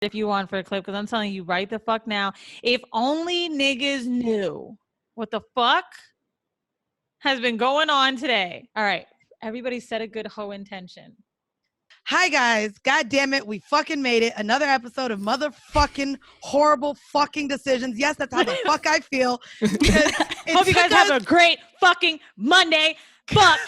if you want for a clip, because I'm telling you right the fuck now, if only niggas knew what the fuck has been going on today. All right, everybody set a good hoe intention. Hi guys, god damn it, we fucking made it. Another episode of motherfucking horrible fucking decisions. Yes, that's how the fuck I feel. Hope you guys have a great fucking Monday. Fuck.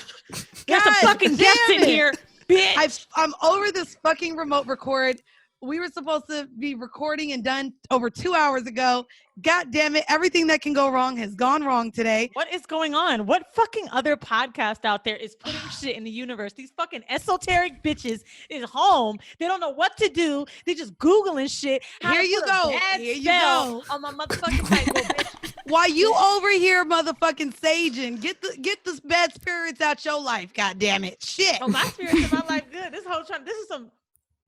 Got some fucking guests in here, bitch. I'm over this fucking remote record. We were supposed to be recording and done over 2 hours ago. God damn it. Everything that can go wrong has gone wrong today. What is going on? What fucking other podcast out there is putting shit in the universe? These fucking esoteric bitches is home. They don't know what to do. They just Googling shit. Here you go. Here you go. On my motherfucking Bible, bitch. While you over here motherfucking saging, get the bad spirits out your life. God damn it. Shit. Oh, my spirits in my life good. This is some...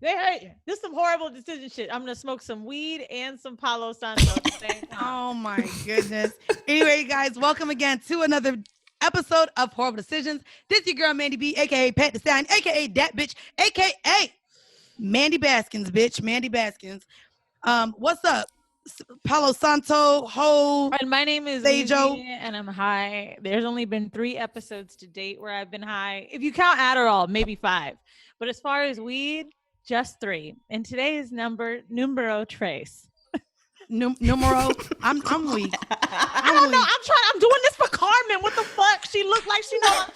They hate you. This is some horrible decision shit. I'm gonna smoke some weed and some Palo Santo at the same time. Oh my goodness. Anyway, guys, welcome again to another episode of Horrible Decisions. This is your girl Mandy B, aka Pat the Stallion, aka that bitch, aka Mandy Baskins, bitch. Mandy Baskins. What's up? Palo Santo, ho. And my name is Sejo, and I'm high. There's only been 3 episodes to date where I've been high. If you count Adderall, maybe 5. But as far as weed, just 3. And today is numero tres. Numero. I'm weak. I don't know. I'm doing this for Carmen. What the fuck? She looked like she knows.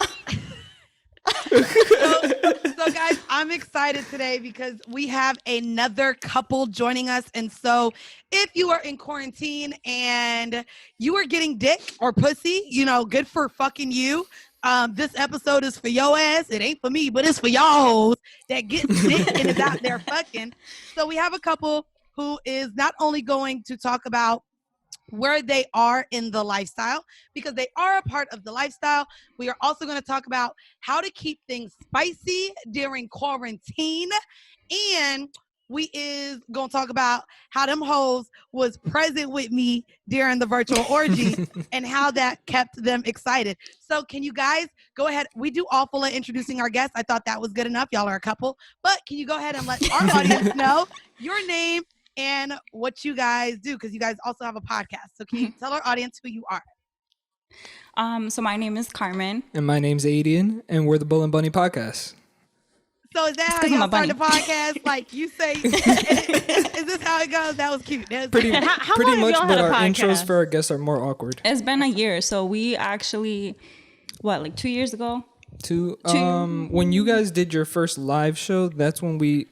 So guys, I'm excited today because we have another couple joining us. And so if you are in quarantine and you are getting dick or pussy, good for fucking you. This episode is for your ass. It ain't for me, but it's for y'all that get dick and is out there fucking. So we have a couple who is not only going to talk about where they are in the lifestyle, because they are a part of the lifestyle. We are also going to talk about how to keep things spicy during quarantine, and we is going to talk about how them hoes was present with me during the virtual orgy and how that kept them excited. So can you guys go ahead? We do awful at introducing our guests. I thought that was good enough. Y'all are a couple. But can you go ahead and let our audience know your name and what you guys do? Because you guys also have a podcast. So can you tell our audience who you are? So my name is Carmen. And my name's Aidian, and we're the Bull and Bunny Podcast. So is that how y'all start the podcast? Like you say, is this how it goes? That was cute. Pretty much, but our intros for our guests are more awkward. It's been a year. So we actually, 2 years ago? When you guys did your first live show, that's when we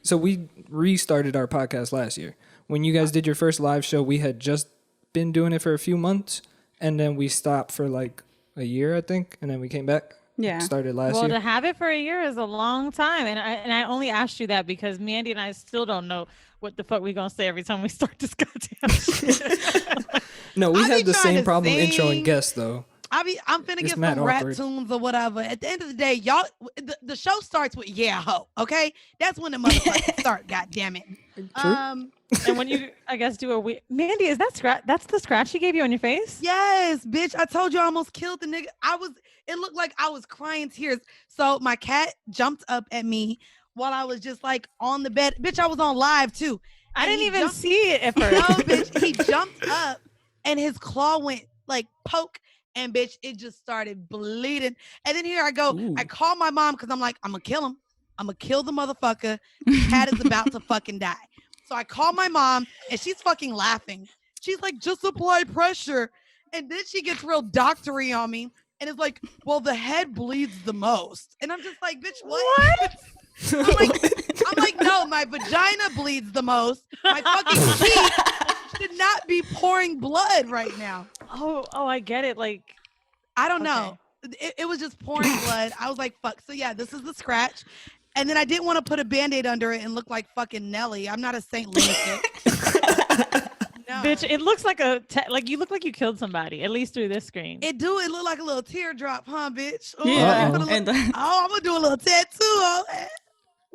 restarted our podcast last year. When you guys did your first live show, we had just been doing it for a few months, and then we stopped for like a year, I think, and then we came back. Yeah. Started last year. Well, to have it for a year is a long time. And I only asked you that because Mandy and I still don't know what the fuck we gonna say every time we start this goddamn shit. No, we have the same problem introing guests though. I'm finna get some rap tunes or whatever. At the end of the day, y'all, the show starts with yeah ho. Okay, that's when the motherfuckers start. God damn it. True. And when you, I guess, do a Mandy, is that scratch? That's the scratch she gave you on your face? Yes, bitch. I told you I almost killed the nigga. It looked like I was crying tears. So my cat jumped up at me while I was just like on the bed. Bitch, I was on live too. I didn't even see it at first. No, bitch. He jumped up and his claw went like poke. And bitch, it just started bleeding. And then here I go. Ooh. I call my mom because I'm like, I'm going to kill him. I'm going to kill the motherfucker. The cat is about to fucking die. So I call my mom and she's fucking laughing. She's like, just apply pressure. And then she gets real doctory on me. And it's like, well, the head bleeds the most. And I'm just like, bitch, what? I'm like, no, my vagina bleeds the most. My fucking teeth should not be pouring blood right now. Oh, I get it. Like, I don't know. It was just pouring blood. I was like, fuck. So yeah, this is the scratch. And then I didn't want to put a Band-Aid under it and look like fucking Nelly. I'm not a Saint Lunatic. No. Bitch, it looks like you look like you killed somebody, at least through this screen. It look like a little teardrop, huh, bitch? Ooh, yeah. I'm gonna do a little tattoo on that.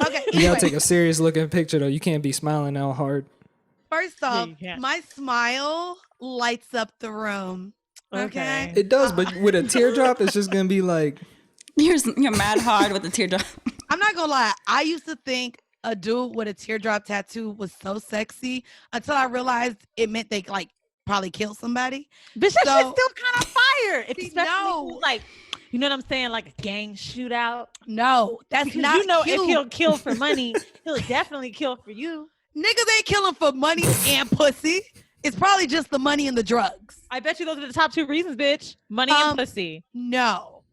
Okay. You gotta take a serious looking picture though. You can't be smiling out hard. First off, my smile lights up the room. Okay. It does, but with a teardrop, it's just gonna be like you're mad hard with the teardrop. I'm not gonna lie. I used to think a dude with a teardrop tattoo was so sexy until I realized it meant they like probably killed somebody. Bitch, that So- shit's still kind of fire. See, Especially no. like, you know what I'm saying? Like a gang shootout. No, that's Because not you know cute. if he'll kill for money, he'll definitely kill for you. Niggas ain't killing for money and pussy. It's probably just the money and the drugs. I bet you those are the top two reasons, bitch. Money and pussy. No.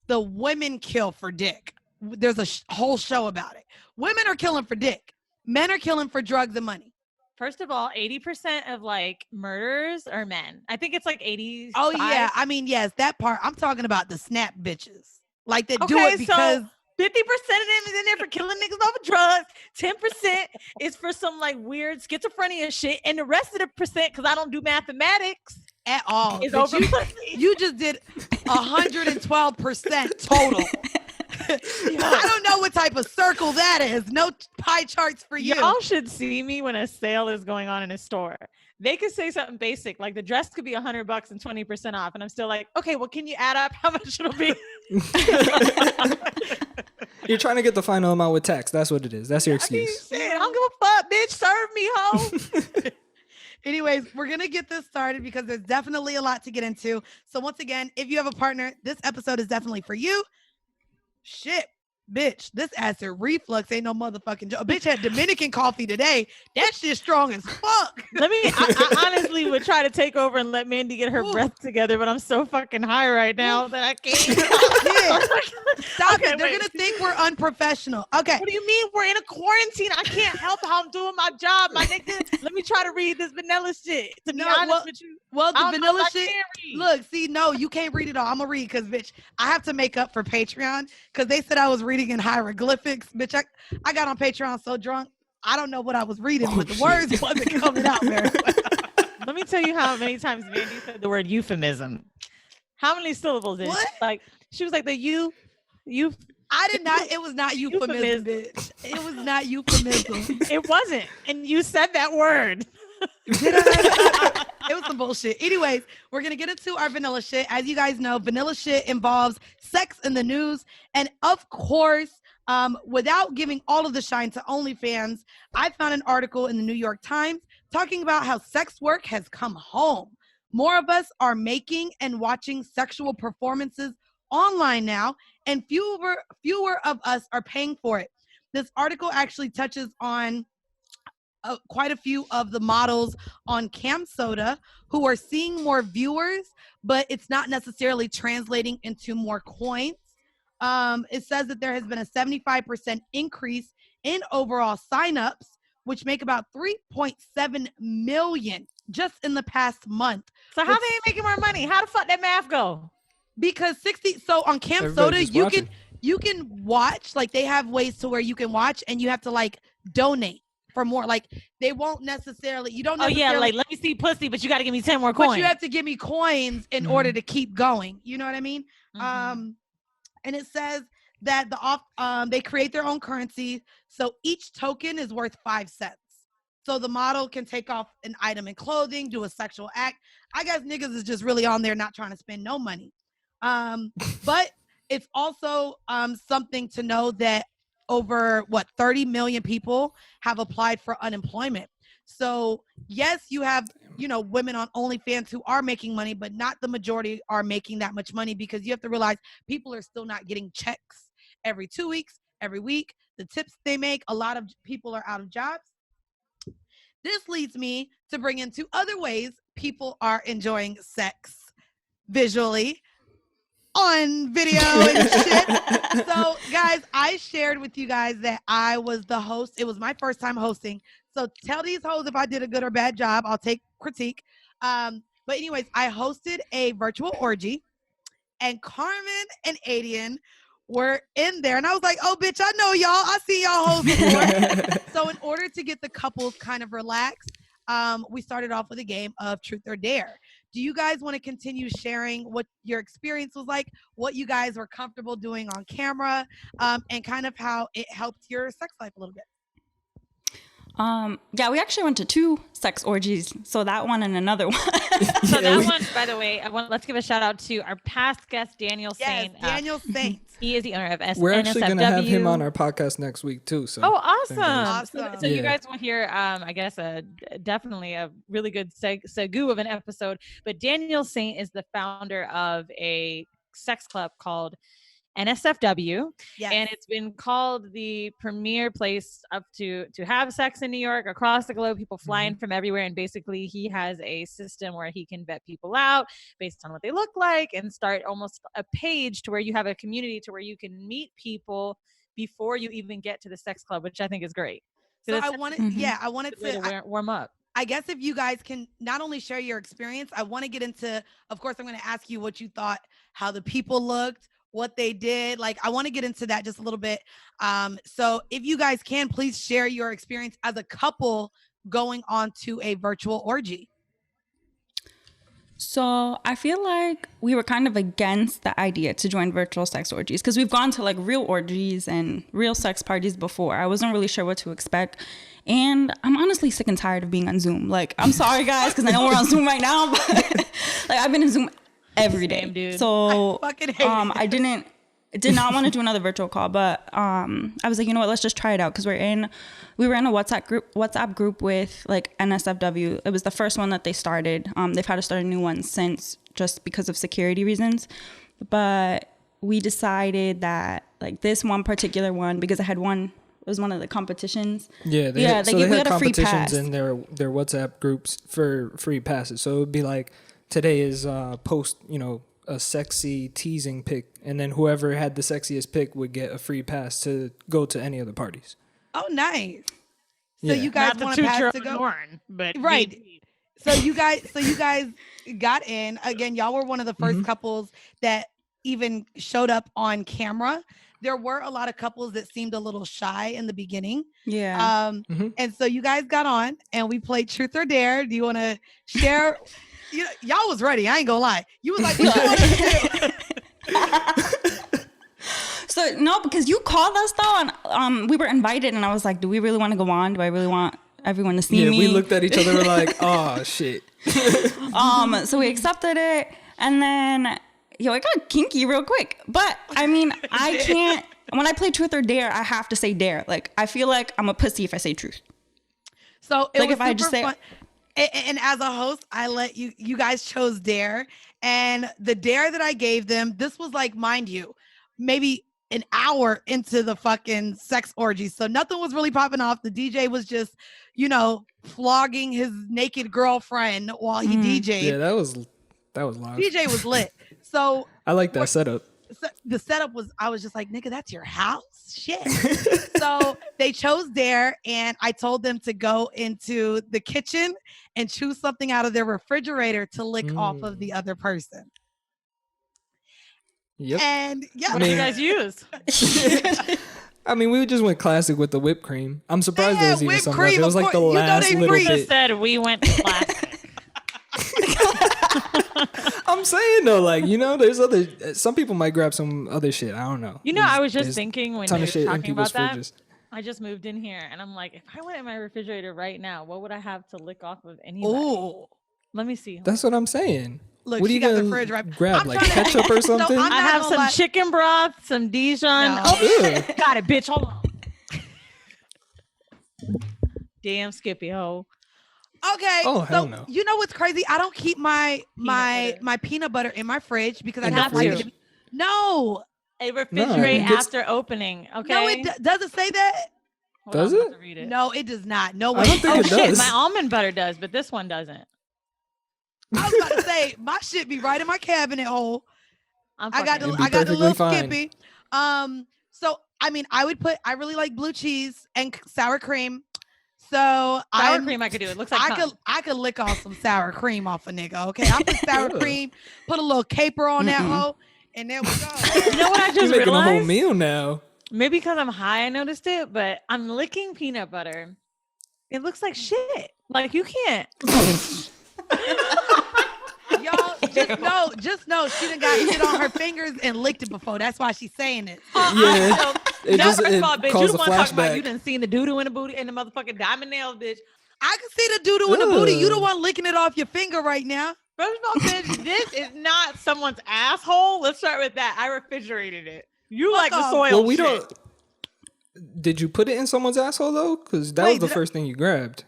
The women kill for dick. There's a whole show about it. Women are killing for dick. Men are killing for drugs and money. First of all, 80% of like murders are men. I think it's like 80. Oh, yeah. I mean, yes, that part. I'm talking about the snap bitches. Like that do Okay, it because... so 50% of them is in there for killing niggas over drugs. 10% is for some like weird schizophrenia shit. And the rest of the percent, because I don't do mathematics at all, is but over pussy. You just did 112% total. I don't know what type of circle that is. No pie charts for you. Y'all should see me when a sale is going on in a store. They could say something basic, like the dress could be $100 and 20% off. And I'm still like, okay, well, can you add up how much it'll be? You're trying to get the final amount with tax. That's what it is. That's your excuse. I mean, shit, I don't give a fuck, bitch. Serve me, hoe. Anyways, we're going to get this started because there's definitely a lot to get into. So once again, if you have a partner, this episode is definitely for you. Shit, bitch, this acid reflux ain't no motherfucking joke. Bitch had Dominican coffee today. That shit strong as fuck. I honestly would try to take over and let Mandy get her breath together, but I'm so fucking high right now that I can't. Stop it. They're going to think we're unprofessional. Okay. What do you mean? We're in a quarantine. I can't help how I'm doing my job, my nigga. Let me try to read this vanilla shit. To be honest with you. Well, the vanilla shit. Look, see, no, you can't read it all. I'm going to read because, bitch, I have to make up for Patreon because they said I was reading in hieroglyphics. Bitch, I got on Patreon so drunk. I don't know what I was reading, but the words wasn't coming out very well. Let me tell you how many times Mandy said the word euphemism. How many syllables is it? Like, she was like, the you. I did not. It was not euphemism, bitch. It was not euphemism. It wasn't. And you said that word. Did I? It was some bullshit. Anyways, we're going to get into our vanilla shit. As you guys know, vanilla shit involves sex in the news. And of course, without giving all of the shine to OnlyFans, I found an article in the New York Times talking about how sex work has come home. More of us are making and watching sexual performances online now, and fewer of us are paying for it. This article actually touches on quite a few of the models on Cam Soda who are seeing more viewers, but it's not necessarily translating into more coins. It says that there has been a 75% increase in overall signups, which make about 3.7 million just in the past month. So how they ain't making more money? How the fuck that math go? Because so on Cam Soda, you can watch, like they have ways to where you can watch and you have to like donate for more. Like they won't necessarily, you don't necessarily. Oh yeah, like let me see pussy, but you got to give me 10 more coins. But you have to give me coins in order to keep going. You know what I mean? And it says that they create their own currency. So each token is worth 5 cents. So the model can take off an item in clothing, do a sexual act. I guess niggas is just really on there not trying to spend no money. But it's also something to know that over 30 million people have applied for unemployment. So yes, you have, women on OnlyFans who are making money, but not the majority are making that much money because you have to realize people are still not getting checks every 2 weeks, every week. The tips they make, a lot of people are out of jobs. This leads me to bring into other ways people are enjoying sex visually on video and shit. So guys, I shared with you guys that I was the host. It was my first time hosting. So tell these hoes if I did a good or bad job. I'll take critique. But anyways, I hosted a virtual orgy and Carmen and Aidian were in there. And I was like, oh, bitch, I know y'all. I see y'all hoes before. So in order to get the couples kind of relaxed, we started off with a game of Truth or Dare. Do you guys want to continue sharing what your experience was like, what you guys were comfortable doing on camera, and kind of how it helped your sex life a little bit? Yeah, we actually went to 2 sex orgies. So that one and another one. So that one, by the way, let's give a shout out to our past guest, Daniel Yes, Saint. Daniel Saint. He is the owner of We're actually going to have him on NSFW. our podcast next week too. So Oh, awesome. Awesome. So you Yeah. guys will hear, I guess, definitely a really good segue of an episode. But Daniel Saint is the founder of a sex club called NSFW, Yes. and it's been called the premier place up to have sex in New York, across the globe. People flying from everywhere, and basically he has a system where he can vet people out based on what they look like, and start almost a page to where you have a community to where you can meet people before you even get to the sex club, which I think is great. So that's I wanted, I wanted a way to warm up. I guess if you guys can not only share your experience, I want to get into, of course, I'm going to ask you what you thought, how the people looked, what they did. Like, I want to get into that just a little bit. So if you guys can, please share your experience as a couple going on to a virtual orgy. So I feel like we were kind of against the idea to join virtual sex orgies because we've gone to like real orgies and real sex parties before. I wasn't really sure what to expect. And I'm honestly sick and tired of being on Zoom. Like, I'm sorry, guys, because I know we're on Zoom right now, but like I've been in Zoom every day. Same, dude. So I fucking hate it. I did not want to do another virtual call, but I was like, you know what, let's just try it out because we were in a WhatsApp group with like NSFW. It was the first one that they started. They've had to start a new one since, just because of security reasons. But we decided that like this one particular one, because it was one of the competitions. Yeah, they had competitions in their WhatsApp groups for free passes. So it would be like, today is post, a sexy teasing pic, and then whoever had the sexiest pic would get a free pass to go to any of the parties. Oh, nice. Yeah. So you guys Not want to to toot your pass to own go? horn, but Right. So you guys got in. Again, y'all were one of the first couples that even showed up on camera. There were a lot of couples that seemed a little shy in the beginning. Yeah. And so you guys got on and we played Truth or Dare. Do you want to share? Y'all was ready. I ain't gonna lie. You was like, what you want to do? So no, because you called us though, and we were invited, and I was like, do we really want to go on? Do I really want everyone to see me? Yeah, we looked at each other, we're like, oh shit. So we accepted it, and then it got kinky real quick. But I mean, I can't. When I play Truth or Dare, I have to say dare. Like, I feel like I'm a pussy if I say truth. So it Like, was if I just super say- fun. And as a host, I let you guys chose dare, and the dare that I gave them, this was like, mind you, maybe an hour into the fucking sex orgy. So nothing was really popping off. The DJ was just, flogging his naked girlfriend while he DJ'd. Yeah, that was loud. DJ was lit. So I like that setup. the setup was, I was just like, nigga, that's your house? Shit. So they chose dare, and I told them to go into the kitchen and choose something out of their refrigerator to lick off of the other person. Yep. And yeah, What do you guys use? I mean, we just went classic with the whipped cream. I'm surprised there was even whipped something cream, else. It was of like the course. last they little free. Just bit. said we went classic. I'm saying though, like, there's some people might grab some other shit. I don't know. I was just thinking when you ton were of shit in talking people's about that. fridges. I just moved in here, and I'm like, if I went in my refrigerator right now, what would I have to lick off of anybody? Ooh. Let me see. That's what I'm saying. Look, What are she you got the gonna fridge right. grab, I'm like trying to- ketchup or something? I'm I not have gonna some lie. chicken broth, some Dijon. No. Oh, Ugh. got it, bitch. Hold on. Damn, Skippy ho. Okay. Oh, hell so no. You know what's crazy? I don't keep my butter. peanut butter in my fridge because I In don't the like it. fridge? to be- No. A refrigerate it gets- after opening. Okay. No, it does it say that? Hold on, Does I'm about it? to read it? No, it does not. No I way. don't think Oh it shit, does. my almond butter does, but this one doesn't. I was about to say my shit be right in my cabinet hole. I got It'd the be I got the perfectly little fine. Skippy. So I mean, I really like blue cheese and sour cream. So sour cream. I could do it. Looks like I could lick off some sour cream off a nigga. Okay, I put sour cream, put a little caper on that hoe, and there we go. You know what I You're just making a whole realized? meal now. Maybe because I'm high, I noticed it, but I'm licking peanut butter. It looks like shit. Like you can't. Y'all, just know she done got shit on her fingers and licked it before. That's why she's saying it. Yeah. It Now, just first it of all, bitch, you calls a the one talking about you flashback. done seen the doo-doo in the booty and the motherfucking diamond nails, bitch. I can see the doo-doo in the booty. You the Ugh. one licking it off your finger right now. First of all, bitch, this is not someone's asshole. Let's start with that. I refrigerated it. You like the off. soil Well, we shit. don't. Did you put it in someone's asshole though? Because that Wait, was the did I- first thing you grabbed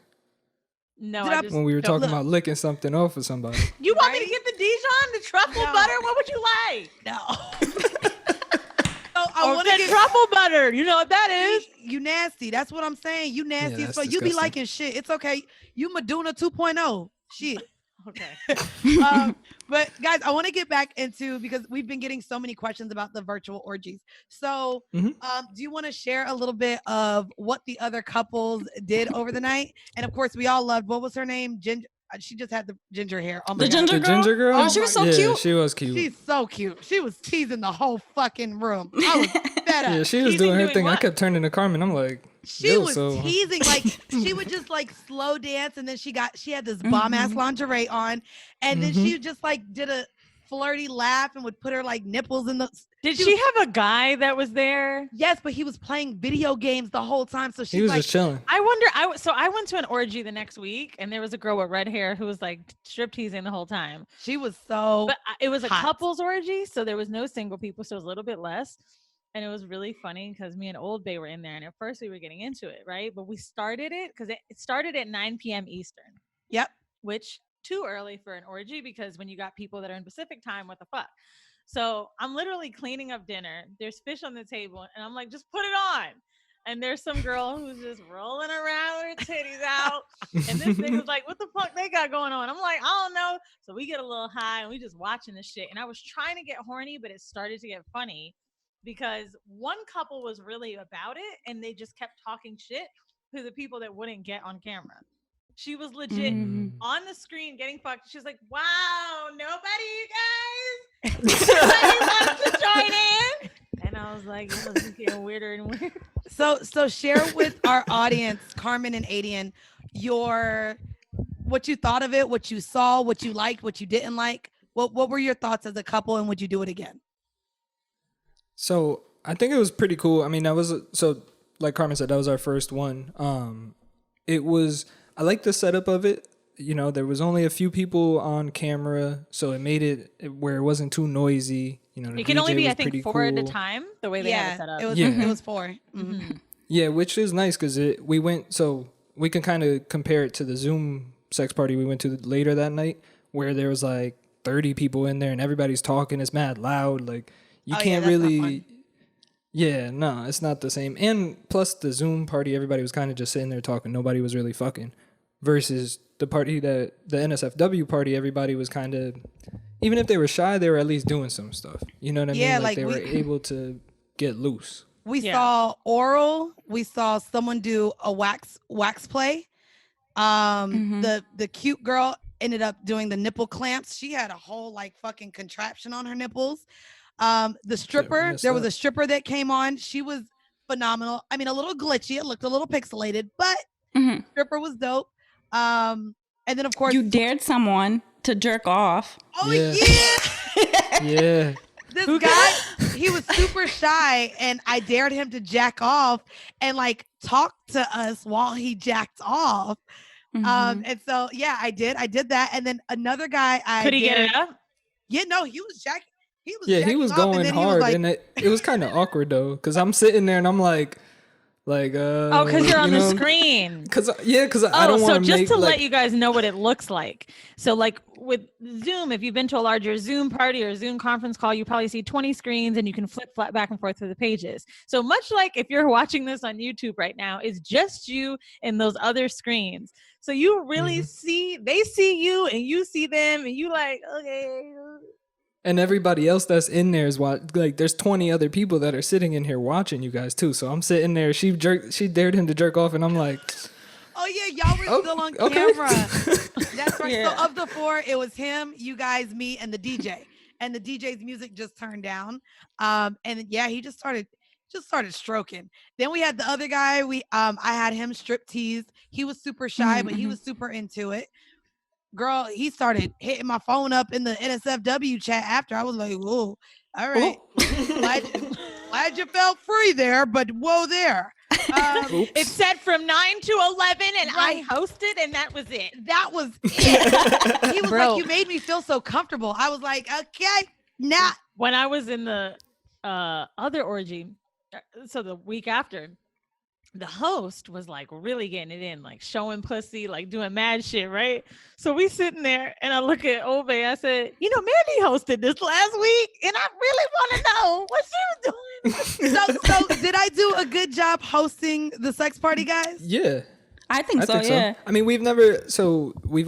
No, Did I I- just when we were don't- talking about licking something off of somebody. You want me to Right? get the Dijon, the truffle No. butter? What would you like? No. So I Or want to that get truffle butter. You know what that is? you nasty. That's what I'm saying. You nasty. that's So you be disgusting. liking shit. It's okay. You Madonna 2.0. Shit. Okay. But guys, I want to get back into because we've been getting so many questions about the virtual orgies. So, Mhm. do you want to share a little bit of what the other couples did over the night? And of course, we all loved what was her name? Ginger. She just had the ginger hair. Oh my The God. ginger The girl? ginger girl? Oh, she was so yeah, cute. she was cute. She's so cute. She was teasing the whole fucking room. I was fed up. Yeah, she was Teasing doing her doing thing. I what? kept turning to Carmen. I'm like, She yo, was so teasing, like she would just like slow dance, and then she had this bomb ass lingerie on, and then she just like did a flirty laugh and would put her like nipples in the. Did she have a guy that was there? Yes, but he was playing video games the whole time, so he she's was like, just chilling. I wonder. So I went to an orgy the next week, and there was a girl with red hair who was like strip teasing the whole time. she was so. But it was a hot. couples orgy, so there was no single people, so it was a little bit less. And it was really funny because me and Old Bay were in there, and at first we were getting into it, right? But we started it because it started at 9 p.m. Eastern, Yep. which too early for an orgy because when you got people that are in Pacific time, what the fuck? So I'm literally cleaning up dinner. There's fish on the table, and I'm like, just put it on. And there's some girl who's just rolling around with her titties out. And this thing was like, what the fuck they got going on? I'm like, I don't know. So we get a little high and we just watching this shit. And I was trying to get horny, but it started to get funny because one couple was really about it and they just kept talking shit to the people that wouldn't get on camera. She was legit on the screen getting fucked. She's like, wow, nobody, you guys? Nobody wants to join in? And I was like, it was getting weirder and weirder. So share with our audience, Carmen and Aidian, what you thought of it, what you saw, what you liked, what you didn't like. What were your thoughts as a couple, and would you do it again? So I think it was pretty cool. I mean, that was like Carmen said, that was our first one. I like the setup of it. You know, there was only a few people on camera, so it made it where it wasn't too noisy. You know, the It can DJ only be, was I think, pretty 4 at a cool. time, the way they have it set up. it was. Yeah. It was 4. Mhm. Yeah, which is nice because we went, so we can kind of compare it to the Zoom sex party we went to later that night, where there was like 30 people in there and everybody's talking. It's mad loud. Like you Oh, yeah, can't that's not really. fun. Yeah, no, it's not the same. And plus the Zoom party, everybody was kind of just sitting there talking. Nobody was really fucking. Versus the party the NSFW party, everybody was kind of, even if they were shy, they were at least doing some stuff. You know what I Yeah, mean? like They we- were able to get loose. We Yeah. saw oral. We saw someone do a wax play. The cute girl ended up doing the nipple clamps. She had a whole like fucking contraption on her nipples. The stripper, messed there was up. a stripper that came on. She was phenomenal. I mean, a little glitchy. It looked a little pixelated, but stripper was dope. And then of course, You dared someone to jerk off. oh Yeah. yeah. Yeah. This guy, he was super shy, and I dared him to jack off and like talk to us while he jacked off. And so yeah, I did that. And then another guy, Could he get it up? Yeah, no, he was jacking. He was Yeah, he jacking was off, and going then he was hard, like, and it was kind of awkward though, because I'm sitting there and I'm like, Oh, because you're on the screen. Because I Oh, don't so want to just make to like, let you guys know what it looks like. So like with Zoom, if you've been to a larger Zoom party or Zoom conference call, you probably see 20 screens and you can flip flat back and forth through the pages. So much like if you're watching this on YouTube right now, it's just you and those other screens. So you really they see you and you see them and you like, okay. and everybody else that's in there is like there's 20 other people that are sitting in here watching you guys too. So I'm sitting there. She dared him to jerk off, and I'm like, oh yeah, y'all were still on okay. camera. That's right. Yeah. So of the 4, it was him, you guys, me, and the DJ. And the DJ's music just turned down. And yeah, he just started stroking. Then we had the other guy. I had him strip tease. He was super shy, but he was super into it. girl, he started hitting my phone up in the NSFW chat after. I was like, whoa, all right. Glad you felt free there, but whoa there. It said from 9 to 11 and Right. I hosted and that was it. That was it. He was Bro. like, you made me feel so comfortable. I was like, okay, nah. When I was in the other orgy, so the week after, the host was like really getting it in, like showing pussy, like doing mad shit, right? So we sitting there and I look at Ove, I said, you know, Mandy hosted this last week and I really want to know what she was doing. So did I do a good job hosting the sex party, guys? Yeah. I think so. Yeah. I mean, we've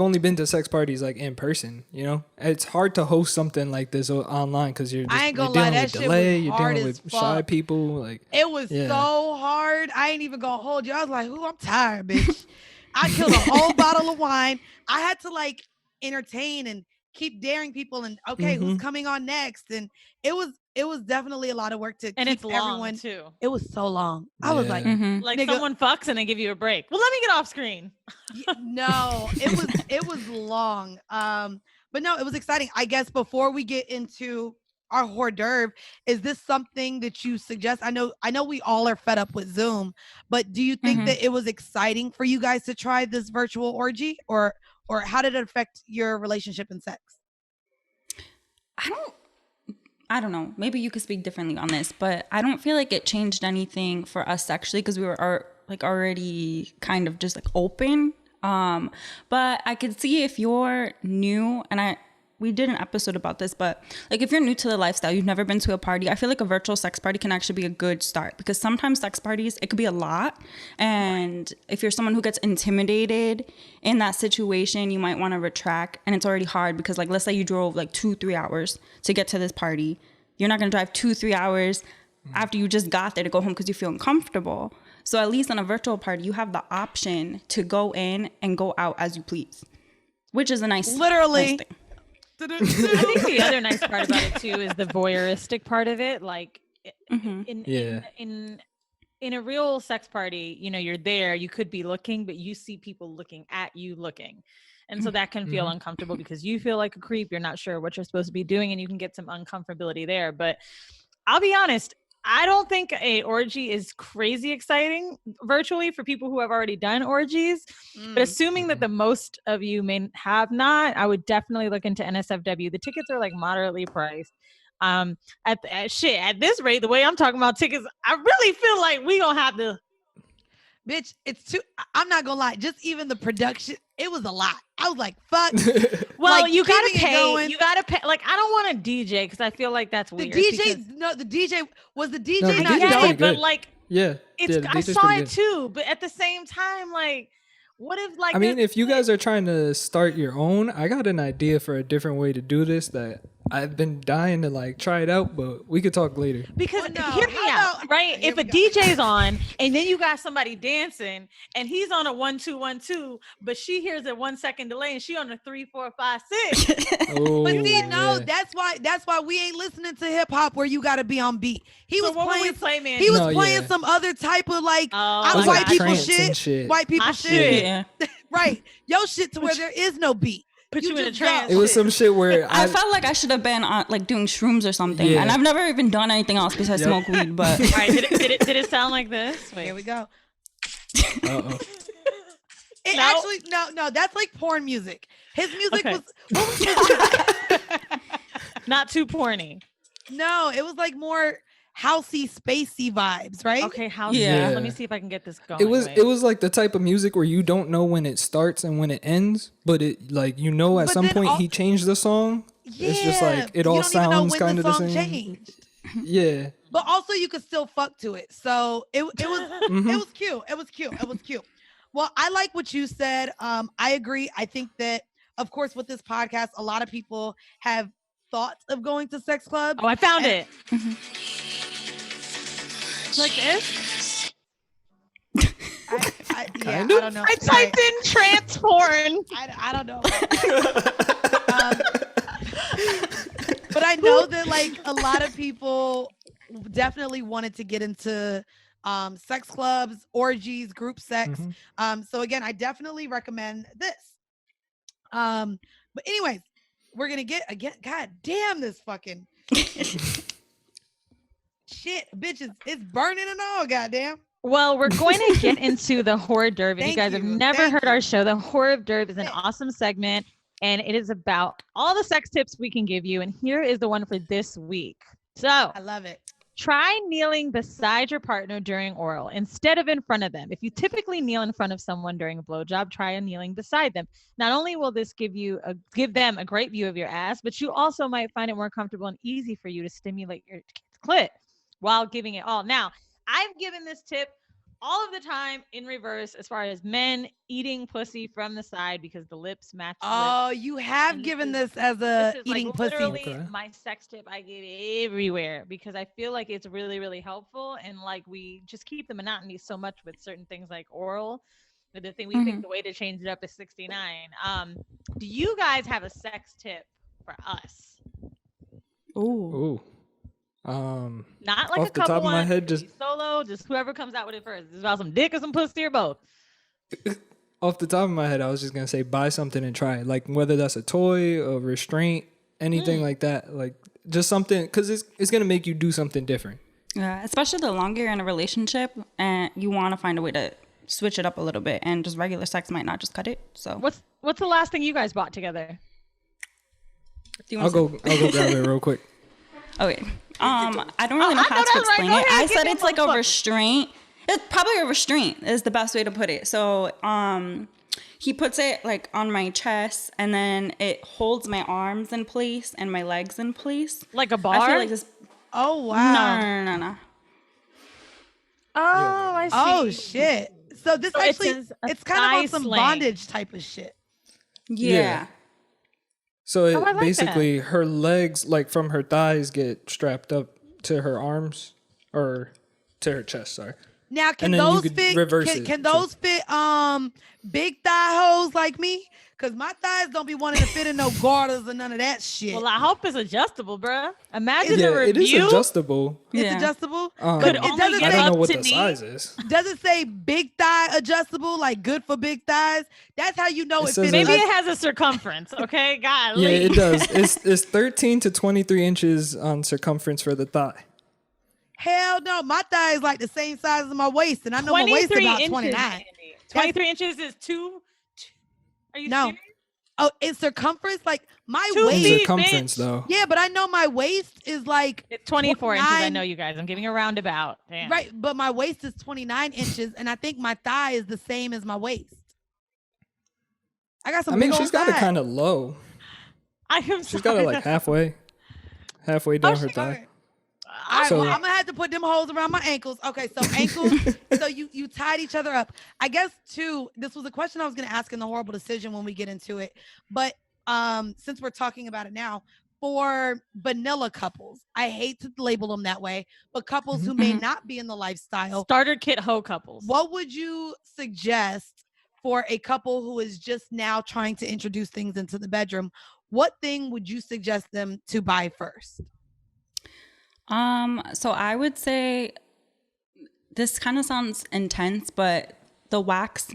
only been to sex parties like in person, you know? It's hard to host something like this online because you're I ain't gonna dealing lie, that with shit delay, was you're hard dealing as with shy fuck. people. Like, It was so hard. I ain't even gonna hold you. I was like, ooh, I'm tired, bitch. I killed a whole bottle of wine. I had to like entertain and keep daring people and okay, who's coming on next? And it was definitely a lot of work to And keep it's long everyone too. It was so long. I was like, Like nigga, someone fucks and they give you a break. Well, let me get off screen. no, it was long. But no, it was exciting. I guess before we get into our hors d'oeuvre, is this something that you suggest? I know we all are fed up with Zoom, but do you think that it was exciting for you guys to try this virtual orgy, or how did it affect your relationship and sex? I don't know. Maybe you could speak differently on this, but I don't feel like it changed anything for us sexually because we were already kind of just like open. But I could see if you're new, and we did an episode about this, but like if you're new to the lifestyle, you've never been to a party, I feel like a virtual sex party can actually be a good start because sometimes sex parties, it could be a lot. And if you're someone who gets intimidated in that situation, you might want to retract. And it's already hard because like, let's say you drove like 2-3 hours to get to this party. You're not going to drive 2-3 hours after you just got there to go home because you feel uncomfortable. So at least on a virtual party, you have the option to go in and go out as you please, which is a nice thing. I think the other nice part about it too is the voyeuristic part of it. Like in a real sex party, you know, you're there, you could be looking, but you see people looking at you looking. And so that can feel uncomfortable because you feel like a creep. You're not sure what you're supposed to be doing and you can get some uncomfortability there. But I'll be honest, I don't think a orgy is crazy exciting virtually for people who have already done orgies. But assuming that the most of you may have not, I would definitely look into NSFW. The tickets are like moderately priced. At this rate, the way I'm talking about tickets, I really feel like we gonna have to. Bitch, it's too. I'm not gonna lie. Just even the production, it was a lot. I was like, fuck. Well, like, you gotta keeping it pay. going. You gotta pay. Like, I don't want a DJ because I feel like that's The weird. the DJ was the DJ No, the not DJ's I get pretty it, but good. like, Yeah. it's. I DJ's saw pretty it good. too, but at the same time, like, what if like? I mean, if you guys are trying to start your own, I got an idea for a different way to do this that I've been dying to like try it out, but we could talk later. Because no, hear me how out, about- right? here If we a go. DJ's on and then you got somebody dancing and he's on a 1-2-1-2, but she hears a 1 second delay and she on a 3-4-5-6. Oh, But see, no, yeah. that's why we ain't listening to hip hop where you gotta be on beat. He So was what would we playing. play, man? He was No, playing yeah. some other type of like Oh, was white like people trance and shit. shit. White people My shit. Yeah. Right. Yo shit to where there is no beat. Put you in a just trance. It was some shit where I felt like I should have been on like doing shrooms or something, Yeah. and I've never even done anything else besides Yep. smoke weed. But All right, did it sound like this? Wait. Here we go. Uh-oh. It No. actually no, that's like porn music. His music Okay. was what was his music? Not too porny. No, it was like more housey, spacey vibes, right? Okay, house. Yeah. Let me see if I can get this going. It was Wait. it was like the type of music where you don't know when it starts and when it ends, but it like you know at But some then point all- he changed the song. It's just like it you all don't even know sounds when kind of the song same. changed. Yeah. But also you could still fuck to it. So it was Mm-hmm. it was cute. It was cute. It was cute. Well, I like what you said. I agree. I think that of course with this podcast, a lot of people have thoughts of going to sex clubs. Oh, I found And- it. Like this? I Kind of? don't know. I typed in trans porn. I don't know. But I know that like a lot of people definitely wanted to get into sex clubs, orgies, group sex. Mhm. So again, I definitely recommend this. But anyways, we're gonna get again. God damn this fucking shit, bitches! It's burning and all. Goddamn. Well, we're going to get into the hors d'oeuvre. If you guys have never heard our show, the hors d'oeuvre is an awesome segment, and it is about all the sex tips we can give you. And here is the one for this week. So I love it. Try kneeling beside your partner during oral instead of in front of them. If you typically kneel in front of someone during a blowjob, try kneeling beside them. Not only will this give them a great view of your ass, but you also might find it more comfortable and easy for you to stimulate your clit while giving it all. Now, I've given this tip all of the time in reverse as far as men eating pussy from the side because the lips match the lips. You have given this as a eating like pussy. Literally my sex tip I give everywhere because I feel like it's really, really helpful. And like we just keep the monotony so much with certain things like oral. But the thing we think the way to change it up is 69. Do you guys have a sex tip for us? Ooh. Not like off a the couple top of my one, head, just solo, just whoever comes out with it first. Is it about some dick or some pussy or both? off the top of my head, I was just gonna say buy something and try it. Like whether that's a toy, a restraint, anything like that. Like just something because it's gonna make you do something different. Yeah, especially the longer you're in a relationship and you want to find a way to switch it up a little bit, and just regular sex might not just cut it. So what's the last thing you guys bought together? I'll go grab it real quick. Okay. I don't really know how to explain it. I said it's like a restraint. It's probably a restraint is the best way to put it. So, he puts it like on my chest and then it holds my arms in place and my legs in place. Like a bar? I feel like this. Oh, wow. No. Oh, I see. Oh, shit. So this actually, it's kind of on some sling. bondage type of shit. Yeah. So it I like basically her legs, like from her thighs, get strapped up to her arms or to her chest. Sorry. Now, can And then you those could fit? reverse Can, it, can so- those fit? Big thigh hoes like me? Cause my thighs don't be wanting to fit in no garters or none of that shit. Well, I hope it's adjustable, bruh. Imagine Yeah, the review. it is adjustable. It's Yeah. adjustable. But Could it only doesn't get I don't up know what to the knee. size is. Does it say big thigh adjustable? Like good for big thighs? That's how you know It it says fits. Maybe it's- it has a circumference. Okay, God. Yeah, it does. It's 13 to 23 inches on circumference for the thigh. Hell no, my thigh is like the same size as my waist, and I know my waist is about 29. Andy. 23 inches is two. Are you No. serious? Oh, in circumference, like my 2 waist. feet. Circumference, bitch. though. Yeah, but I know my waist is like It's 24 inches. I 29. know you guys. I'm giving a roundabout. Damn. right, but my waist is 29 inches, and I think my thigh is the same as my waist. I got some. I mean, big she's old got it thighs. kind of low. I am She's got it like halfway down her thigh. All right, So- well, I'm gonna have to put them holes around my ankles. Okay, so ankles. So you tied each other up. I guess too. This was a question I was gonna ask in the horrible decision when we get into it. But since we're talking about it now, for vanilla couples, I hate to label them that way, but couples who may not be in the lifestyle, Starter kit hoe couples. what would you suggest for a couple who is just now trying to introduce things into the bedroom? What thing would you suggest them to buy first? So I would say this kind of sounds intense, but the wax,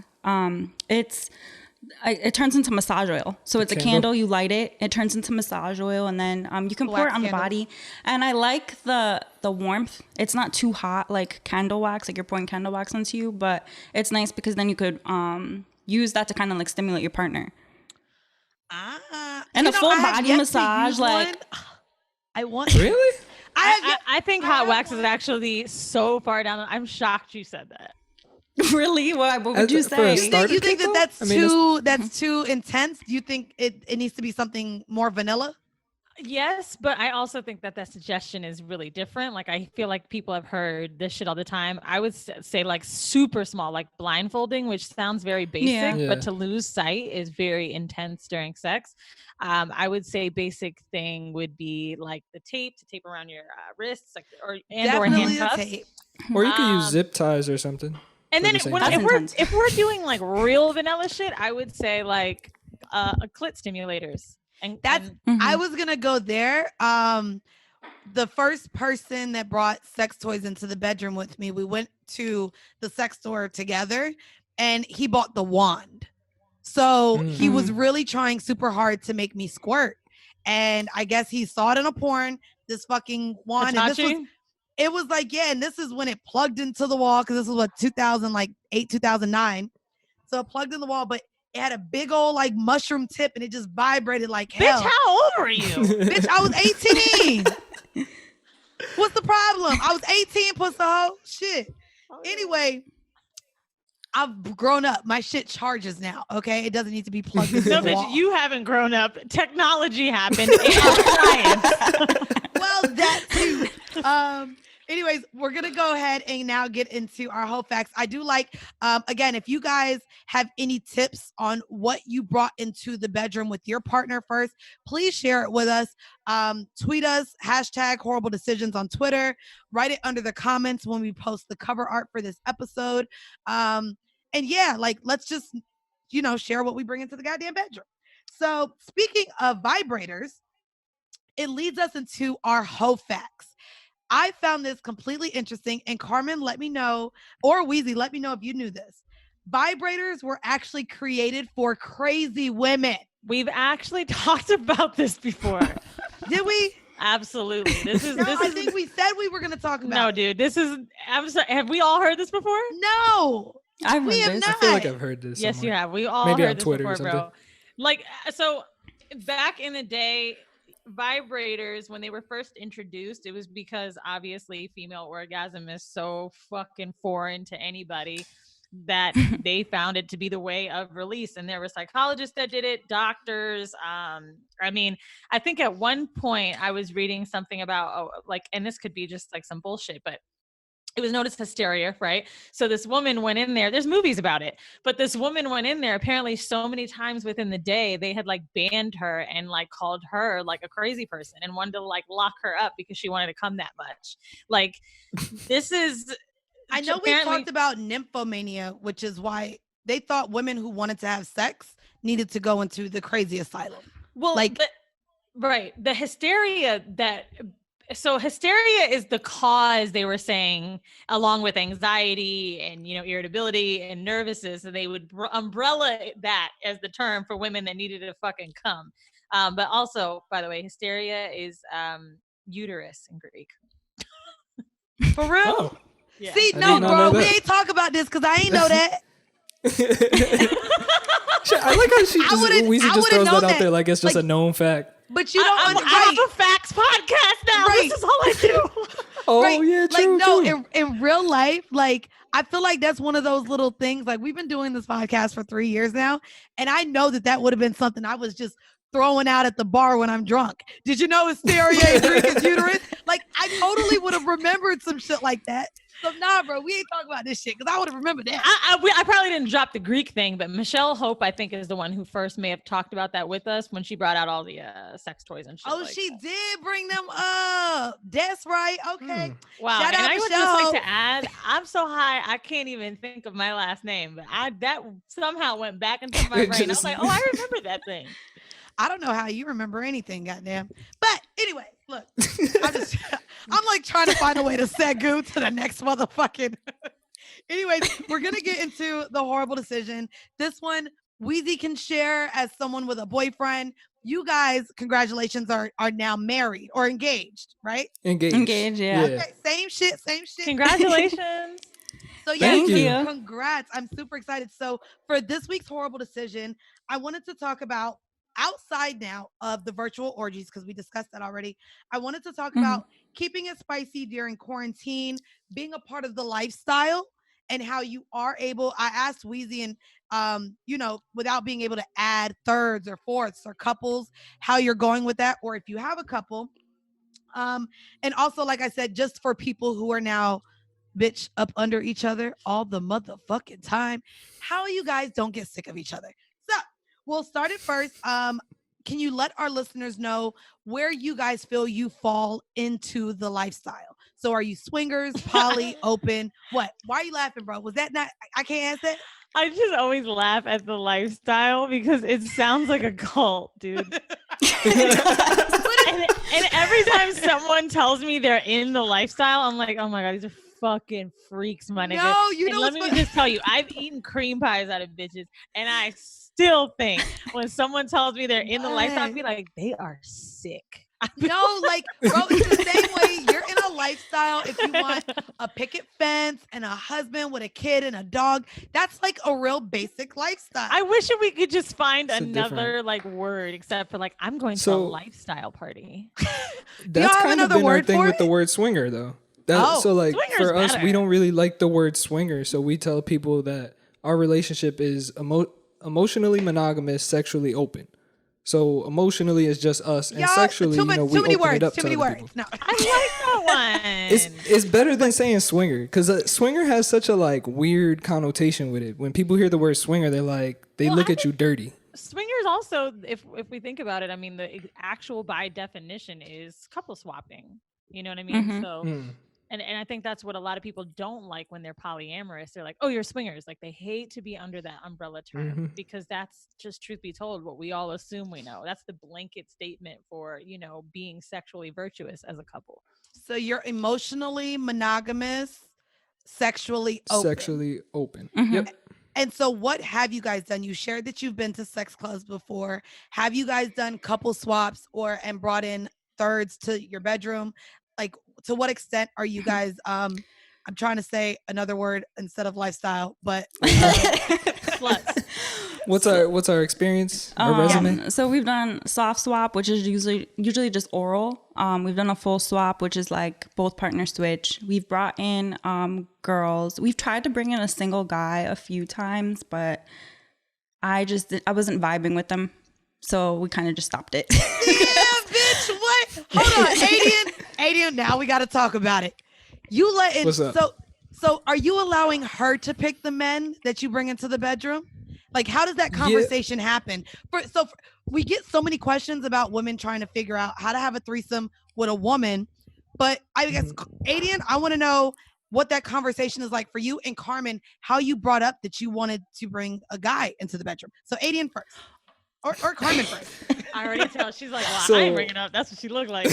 it turns into massage oil. So it's a candle, you light it, it turns into massage oil, and then you can pour it on the body. And I like the warmth. It's not too hot like candle wax, like you're pouring candle wax into you, but it's nice because then you could use that to kind of like stimulate your partner. And a full body massage, like I want Really? I think hot wax is actually so far down. I'm shocked you said that. really? What would you For a say? starter you think kit, that though? I mean, that's too intense? Do you think it needs to be something more vanilla? Yes, but I also think that suggestion is really different. Like I feel like people have heard this shit all the time. I would say like super small, like blindfolding, which sounds very basic, Yeah. but to lose sight is very intense during sex. I would say basic thing would be like the tape to tape around your wrists, like or Definitely the handcuffs. tape. Or you could use zip ties or something. And then What do you when, think? if we're doing like real vanilla shit, I would say like a clit stimulators. And That's I was gonna go there. The first person that brought sex toys into the bedroom with me, we went to the sex store together, and he bought the wand. So he was really trying super hard to make me squirt. And I guess he saw it in a porn, this fucking wand. And it was like, yeah, and this is when it plugged into the wall, because this was what, 2008, 2009. So it plugged in the wall, but it had a big old like mushroom tip, and it just vibrated like hell. Bitch, how old were you? Bitch, I was 18. What's the problem? I was 18, pussy hoe. Shit. Anyway, I've grown up. My shit charges now. Okay, it doesn't need to be plugged into No, the wall. bitch, you haven't grown up. Technology happened. Science. Well, that too. Anyways, we're gonna go ahead and now get into our whole facts. I do like, again, if you guys have any tips on what you brought into the bedroom with your partner first, please share it with us. Tweet us, #horrible decisions on Twitter. Write it under the comments when we post the cover art for this episode. And yeah, like, let's just, share what we bring into the goddamn bedroom. So speaking of vibrators, it leads us into our hoe facts. I found this completely interesting, and Carmen, let me know, or Weezy, let me know if you knew this. Vibrators were actually created for crazy women. We've actually talked about this before. Did we? Absolutely. I think we said we were going to talk about No, dude, I'm sorry. Have we all heard this before? No. I've heard this. I feel like I've heard this. Yes, somewhere. you have. We all Maybe heard on this Twitter before, or something. bro. Like, so back in the day, vibrators, when they were first introduced, it was because obviously female orgasm is so fucking foreign to anybody that they found it to be the way of release. And there were psychologists that did it, doctors. I think at one point I was reading something about and this could be just like some bullshit, but it was known as hysteria, right? So this woman went in there, there's movies about it, but this woman went in there apparently so many times within the day, they had like banned her and like called her like a crazy person and wanted to like lock her up because she wanted to come that much. Like, this is... I know we talked about nymphomania, which is why they thought women who wanted to have sex needed to go into the crazy asylum. Well, the hysteria So hysteria is the cause, they were saying, along with anxiety and, irritability and nervousness. And they would umbrella that as the term for women that needed to fucking come. But also, by the way, hysteria is uterus in Greek. For real? Oh. Yeah. See, no, bro, we ain't talk about this because I ain't know that. I like how Weezy just throws that out there like it's just a known fact. But you don't I have a facts podcast now. Right. This is all I do. Oh, right. Yeah, true. Like, no, in real life, like, I feel like that's one of those little things. Like, we've been doing this podcast for 3 years now, and I know that would have been something I was just throwing out at the bar when I'm drunk. Did you know hysteria in Greek is uterus? Like, I totally would have remembered some shit like that. So nah, bro, we ain't talking about this shit because I would have remembered that. I probably didn't drop the Greek thing, but Michelle Hope, I think, is the one who first may have talked about that with us when she brought out all the sex toys and shit. Oh, like she did bring them up. That's right. Okay. Wow. Shout and out I Michelle. would just like to add, I'm so high I can't even think of my last name, but that somehow went back into my brain. I was like, oh, I remember that thing. I don't know how you remember anything, goddamn. But anyway, look, I'm like trying to find a way to segue to the next motherfucking. Anyways, we're gonna get into the horrible decision. This one, Weezy can share as someone with a boyfriend. You guys, congratulations, are now married or engaged, right? Engaged, yeah. Okay, same shit. Congratulations. So yeah, Thank you. Congrats. I'm super excited. So for this week's horrible decision, I wanted to talk about outside now of the virtual orgies, because we discussed that already. I wanted to talk about keeping it spicy during quarantine, being a part of the lifestyle, and how you are able. I asked Weezy and without being able to add thirds or fourths or couples, how you're going with that, or if you have a couple. And also, like I said, just for people who are now bitch up under each other all the motherfucking time, how you guys don't get sick of each other. So we'll start it first. Can you let our listeners know where you guys feel you fall into the lifestyle? So are you swingers, poly, open? What? Why are you laughing, bro? Was that not? I can't answer that. I just always laugh at the lifestyle because it sounds like a cult, dude. and every time someone tells me they're in the lifestyle, I'm like, oh my God, these are fucking freaks, my nigga. No, you know. Let me just tell you, I've eaten cream pies out of bitches, and I still think when someone tells me they're in the lifestyle, I'd What? be like, they are sick. No, like, bro, it's the same way you're in a lifestyle. If you want a picket fence and a husband with a kid and a dog, that's like a real basic lifestyle. I wish we could just find It's a another like word except for like I'm going to a So- lifestyle party. That's have kind of another been our word thing for with the it? word swinger, though. Oh, so like swinger's for us, better. we don't really like the word swinger, so we tell people that our relationship is emotionally monogamous, sexually open. So emotionally is just us, and Y'all, sexually, too we many open it words. up Too to many other words. people. No. I like that one. It's better than saying swinger, because swinger has such a like weird connotation with it. When people hear the word swinger, they're like Well, look I at you dirty. Swingers also, if we think about it, I mean, the actual by definition is couple swapping. You know what I mean? Mhm. So, and I think that's what a lot of people don't like when they're polyamorous. They're like, oh, you're swingers. Like they hate to be under that umbrella term because that's just, truth be told, what we all assume we know. That's the blanket statement for, being sexually virtuous as a couple. So you're emotionally monogamous, sexually open. Sexually open. Mhm. Yep. And so what have you guys done? You shared that you've been to sex clubs before. Have you guys done couple swaps and brought in thirds to your bedroom? Like, to what extent are you guys I'm trying to say another word instead of lifestyle, but Sluts. What's our experience? Our resume? So we've done soft swap, which is usually just oral. We've done a full swap, which is like both partners switch. We've brought in girls. We've tried to bring in a single guy a few times, but I wasn't vibing with them, so we kind of just stopped it. yeah, bitch, what? Hold on, Aidian, now we got to talk about it. You letting What's up? So are you allowing her to pick the men that you bring into the bedroom? Like, how does that conversation happen? We get so many questions about women trying to figure out how to have a threesome with a woman, but I guess Aidian, I want to know what that conversation is like for you, and Carmen, how you brought up that you wanted to bring a guy into the bedroom. So Aidian first, or Carmen first. I already tell. She's like, well, So- I ain't bringing it up. That's what she looked like.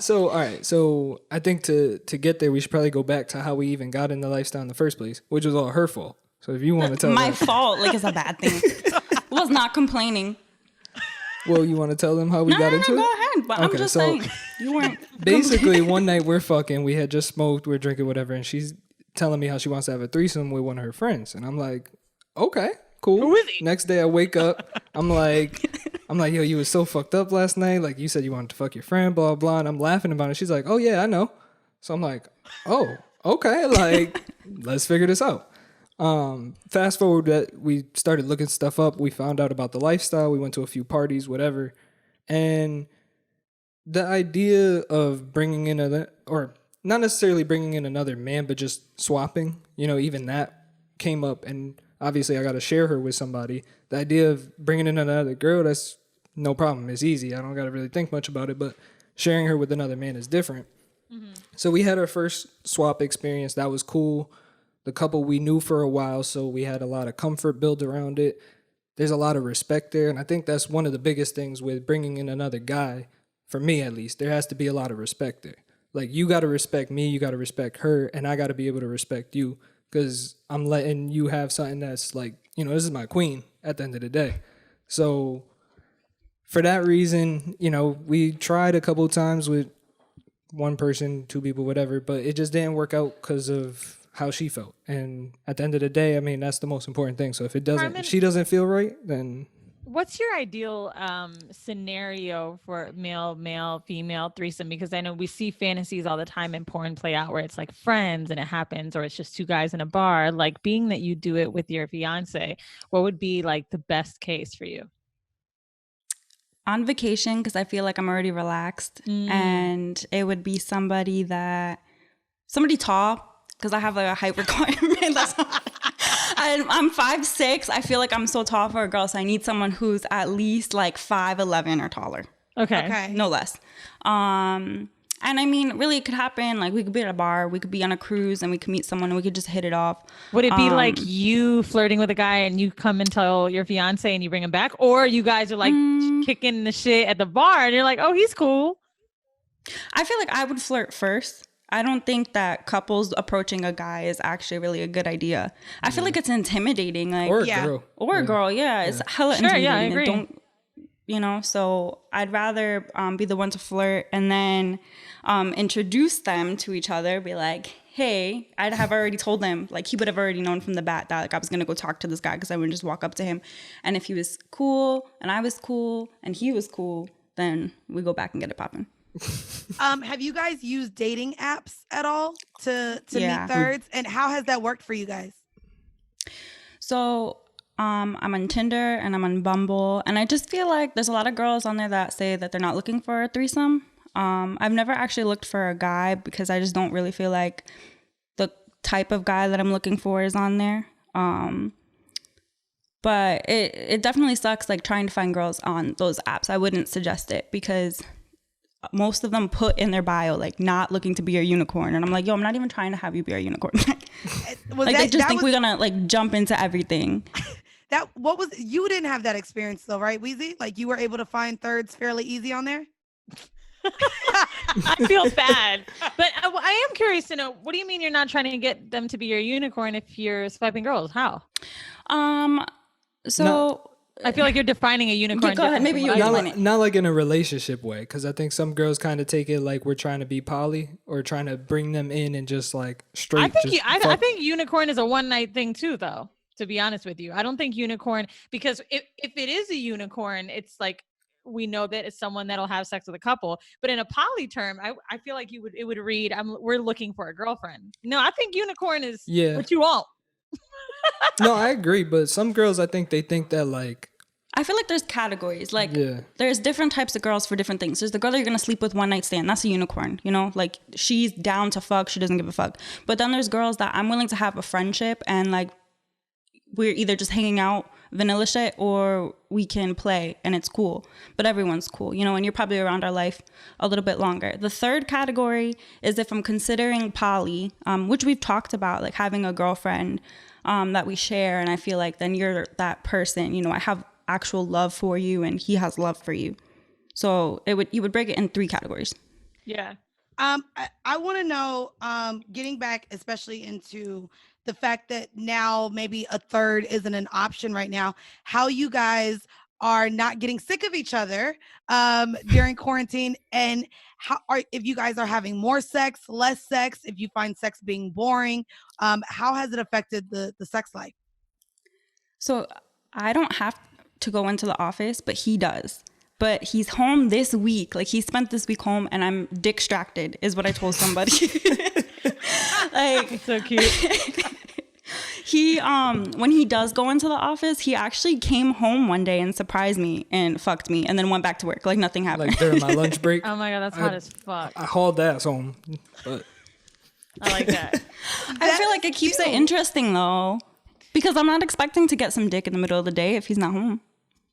So all right. So I think to get there, we should probably go back to how we even got in the lifestyle in the first place, which was all her fault. So if you want to tell My them, fault, like it's a bad thing. Was not complaining. well, you want to tell them how we got into Go it? ahead. But I'm Okay, just so- saying, you weren't. Basically, one night we're fucking. We had just smoked. We're drinking whatever, and she's telling me how she wants to have a threesome with one of her friends, and I'm like, okay, cool. Who is he? Next day I wake up, I'm like, yo, you was so fucked up last night. Like you said you wanted to fuck your friend, blah blah. And I'm laughing about it. She's like, oh yeah, I know. So I'm like, oh okay, like let's figure this out. Fast forward that we started looking stuff up. We found out about the lifestyle. We went to a few parties, whatever, and the idea of bringing in or not necessarily bringing in another man, but just swapping, even that came up. And obviously I got to share her with somebody. The idea of bringing in another girl, that's no problem. It's easy. I don't got to really think much about it, but sharing her with another man is different. So we had our first swap experience. That was cool. The couple we knew for a while, so we had a lot of comfort built around it. There's a lot of respect there, and I think that's one of the biggest things with bringing in another guy, for me at least. There has to be a lot of respect there. Like, you got to respect me, you got to respect her, and I got to be able to respect you, because I'm letting you have something that's like, this is my queen at the end of the day. So for that reason, we tried a couple of times with one person, two people, whatever, but it just didn't work out because of how she felt. And at the end of the day, I mean, that's the most important thing. So if Carmen, if she doesn't feel right, then what's your ideal scenario for male, female threesome? Because I know we see fantasies all the time in porn play out where it's like friends and it happens, or it's just two guys in a bar. Like, being that you do it with your fiance, what would be like the best case for you? On vacation, because I feel like I'm already relaxed, and it would be somebody tall, because I have like a height requirement. I'm 5'6". I feel like I'm so tall for a girl, so I need someone who's at least like 5'11" or taller. Okay. No less. And I mean, really, it could happen. Like, we could be at a bar, we could be on a cruise, and we could meet someone, and we could just hit it off. Would it be like you flirting with a guy and you come and tell your fiance and you bring him back? Or you guys are like kicking the shit at the bar and you're like, oh, he's cool? I feel like I would flirt first. I don't think that couples approaching a guy is actually really a good idea. I feel like it's intimidating. Like, Or a Yeah. girl. or a girl, yeah, it's hella Sure, intimidating. yeah, I and agree. Don't, you know, so I'd rather be the one to flirt and then introduce them to each other, be like, hey, I'd have already told them, like, he would have already known from the bat that, like, I was gonna go talk to this guy, because I wouldn't just walk up to him, and if he was cool and I was cool and he was cool, then we go back and get it popping. Have you guys used dating apps at all to Yeah. meet thirds? And how has that worked for you guys? So I'm on Tinder and I'm on Bumble, and I just feel like there's a lot of girls on there that say that they're not looking for a threesome. I've never actually looked for a guy, because I just don't really feel like the type of guy that I'm looking for is on there. But it definitely sucks, like, trying to find girls on those apps. I wouldn't suggest it, because most of them put in their bio, like, not looking to be a unicorn, and I'm like, yo, I'm not even trying to have you be a unicorn. Like, they just think we're gonna, like, jump into everything. You didn't have that experience though, right, Weezy? Like, you were able to find thirds fairly easy on there? I feel bad, but I am curious to know, what do you mean you're not trying to get them to be your unicorn if you're swiping girls? How? So No. I feel like you're defining a unicorn. Go ahead, different maybe from you what I explain do. it. Not like in a relationship way, because I think some girls kind of take it like we're trying to be poly or trying to bring them in and just like straight. I think just I fuck. think unicorn is a one night thing too, though. To be honest with you, I don't think unicorn, because if it is a unicorn, it's like, we know that it's someone that'll have sex with a couple. But in a poly term, I feel like it would read, we're looking for a girlfriend. No, I think unicorn is what you want. No, I agree, but some girls, I think they think that like. I feel like there's categories. Like, Yeah. there's different types of girls for different things. There's the girl that you're gonna sleep with one night stand. That's a unicorn, you know? Like, she's down to fuck. She doesn't give a fuck. But then there's girls that I'm willing to have a friendship, and like, we're either just hanging out, vanilla shit, or we can play and it's cool. But everyone's cool, you know? And you're probably around our life a little bit longer. The third category is if I'm considering poly, which we've talked about, like having a girlfriend that we share, and I feel like then you're that person, you know, I have actual love for you and he has love for you. So you would break it in 3 categories. Yeah. I want to know, getting back especially into the fact that now maybe a third isn't an option right now, how you guys are not getting sick of each other during quarantine, and if you guys are having more sex, less sex, if you find sex being boring, how has it affected the sex life? So I don't have to go into the office, but he does. But he's home this week. Like, he spent this week home, and I'm dick-stracted, is what I told somebody. Like, It's so cute. he when he does go into the office, he actually came home one day and surprised me and fucked me, and then went back to work like nothing happened. Like during my lunch break. Oh my God, that's hot as fuck. I hauled ass home, but I like that. I feel like it keeps it interesting though, because I'm not expecting to get some dick in the middle of the day if he's not home.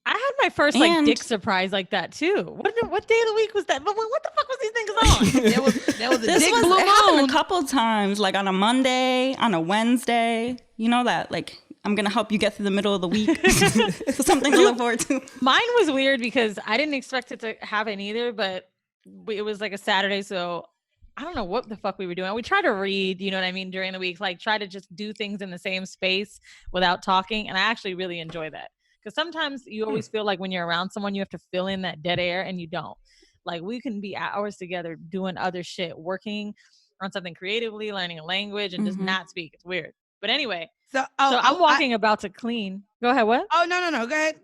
I had my first dick surprise like that too. What day of the week was that? But what the fuck was these things on? There was a dick blue it happened moon. a couple times, like on a Monday, on a Wednesday. You know that, like, I'm gonna help you get through the middle of the week. So something to look forward to. Mine was weird because I didn't expect it to happen either, but it was like a Saturday, so I don't know what the fuck we were doing. We tried to read, you know what I mean, during the week, like try to just do things in the same space without talking, and I actually really enjoy that. Because sometimes you always feel like when you're around someone, you have to fill in that dead air, and you don't. Like, we can be hours together doing other shit, working on something creatively, learning a language, and just not speak. It's weird. But anyway, so I'm walking about to clean. Go ahead, what? Oh, no. Go ahead.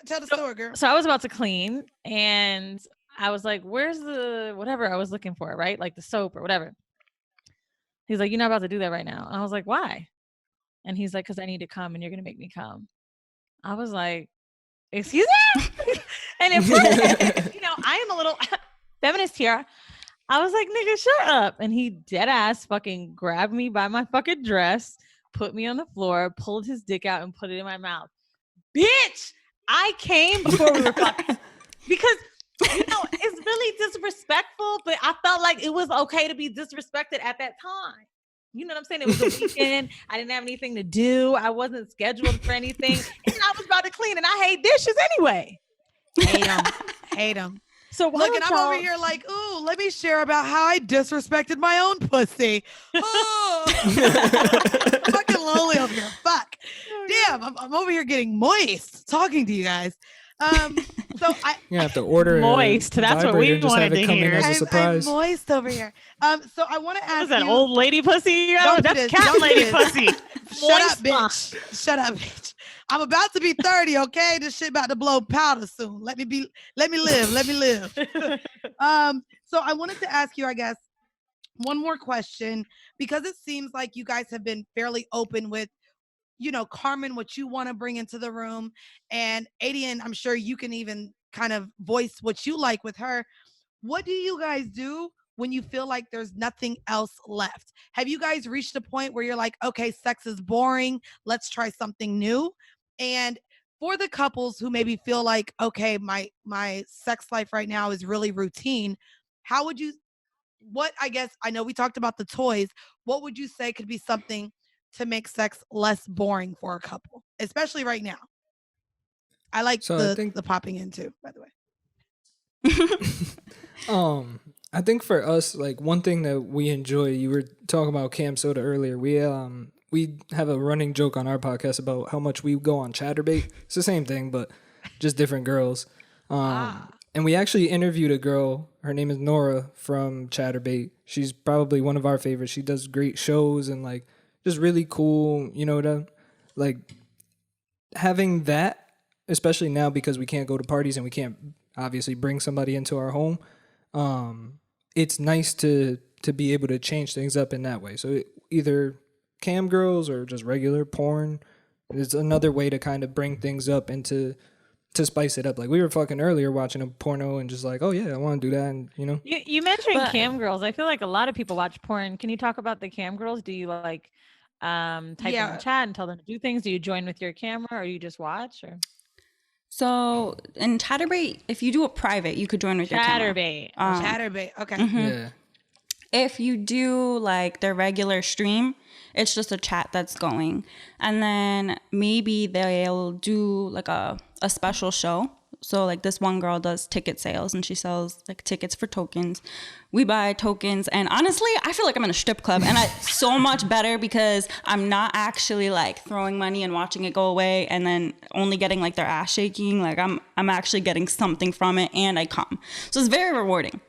Tell the story, girl. So I was about to clean, and I was like, where's the whatever I was looking for, right? Like the soap or whatever. He's like, you're not about to do that right now. And I was like, why? And he's like, because I need to come, and you're going to make me come. I was like, excuse me? And at first, you know, I am a little feminist here. I was like, nigga, shut up. And he dead ass fucking grabbed me by my fucking dress, put me on the floor, pulled his dick out, and put it in my mouth. Bitch, I came before we were fucking. Because, you know, it's really disrespectful, but I felt like it was okay to be disrespected at that time. You know what I'm saying? It was a weekend. I didn't have anything to do. I wasn't scheduled for anything. And I was about to clean, and I hate dishes anyway. Hate them. So why Look, and don't I'm over y'all- here like, ooh, let me share about how I disrespected my own pussy. Oh, fucking lonely over here. Fuck. Damn, I'm over here getting moist talking to you guys. So I You have to order Moist, a that's what vibrator we and just have wanted it to come in hear. as a I'm surprise. moist over here. So I want to ask Is that you. old lady pussy you got? Don't do That's this, cat don't do lady this. pussy. Shut up, Moist. bitch. Shut up, bitch. I'm about to be 30, okay? This shit about to blow powder soon. Let me live. Let me live. So I wanted to ask you, I guess, one more question, because it seems like you guys have been fairly open with, Carmen, what you want to bring into the room. And Aidian, I'm sure you can even kind of voice what you like with her. What do you guys do when you feel like there's nothing else left? Have you guys reached a point where you're like, okay, sex is boring, let's try something new? And for the couples who maybe feel like, okay, my sex life right now is really routine, how would you, what, I guess, I know we talked about the toys, what would you say could be something to make sex less boring for a couple, especially right now? I like So the popping in too, by the way. I think for us, like one thing that we enjoy, you were talking about Cam Soda earlier. We have a running joke on our podcast about how much we go on Chatterbait. It's the same thing, but just different girls. And we actually interviewed a girl. Her name is Nora from Chatterbait. She's probably one of our favorites. She does great shows and like just really cool. Like having that, especially now because we can't go to parties and we can't obviously bring somebody into our home. It's nice to be able to change things up in that way. So either cam girls or just regular porn is another way to kind of bring things up and to spice it up. Like we were fucking earlier watching a porno and just like, oh yeah, I want to do that. And You mentioned But- cam girls. I feel like a lot of people watch porn. Can you talk about the cam girls? Do you like type in Yeah. the chat and tell them to do things? Do you join with your camera or you just watch? Or So in Chatterbait, if you do a private, you could join with your camera. Chatterbait. Chatterbait. Okay. yeah. If you do like their regular stream, it's just a chat that's going. And then maybe they'll do like a special show. So like this one girl does ticket sales and she sells like tickets for tokens. We buy tokens and honestly, I feel like I'm in a strip club and it's so much better because I'm not actually like throwing money and watching it go away and then only getting like their ass shaking. Like I'm actually getting something from it and I come. So it's very rewarding.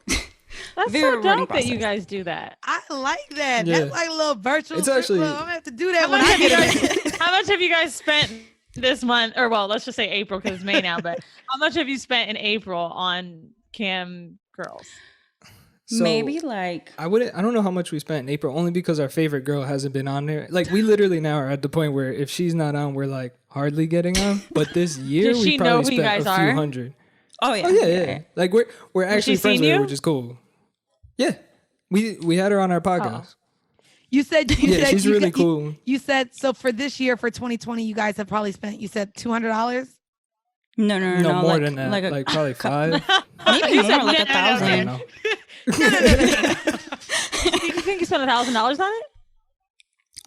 That's Very so rewarding dope that you process. guys do that. I like that. Yeah. That's like a little virtual It's strip actually- club. I'm gonna have to do that How when much I have you get it. guys, how much have you guys spent this month? Or well, let's just say April because it's May now. But how much have you spent in April on cam girls? So Maybe like I don't know how much we spent in April, only because our favorite girl hasn't been on there. Like we literally now are at the point where if she's not on, we're like hardly getting on. But this year Does we she know probably who you spent guys a few are? hundred. oh yeah. Oh yeah. Like we're actually she friends seen with her, you? which is cool. Yeah. We had her on our podcast. You said Yeah, she's you really got- cool. You said so for this year, for 2020, you guys have probably spent. You said $200. No, No, more like, than that. Like, Like probably 5. maybe You more, said like no, no, no, 1,000. I no. don't know. You think you spent $1,000 on it?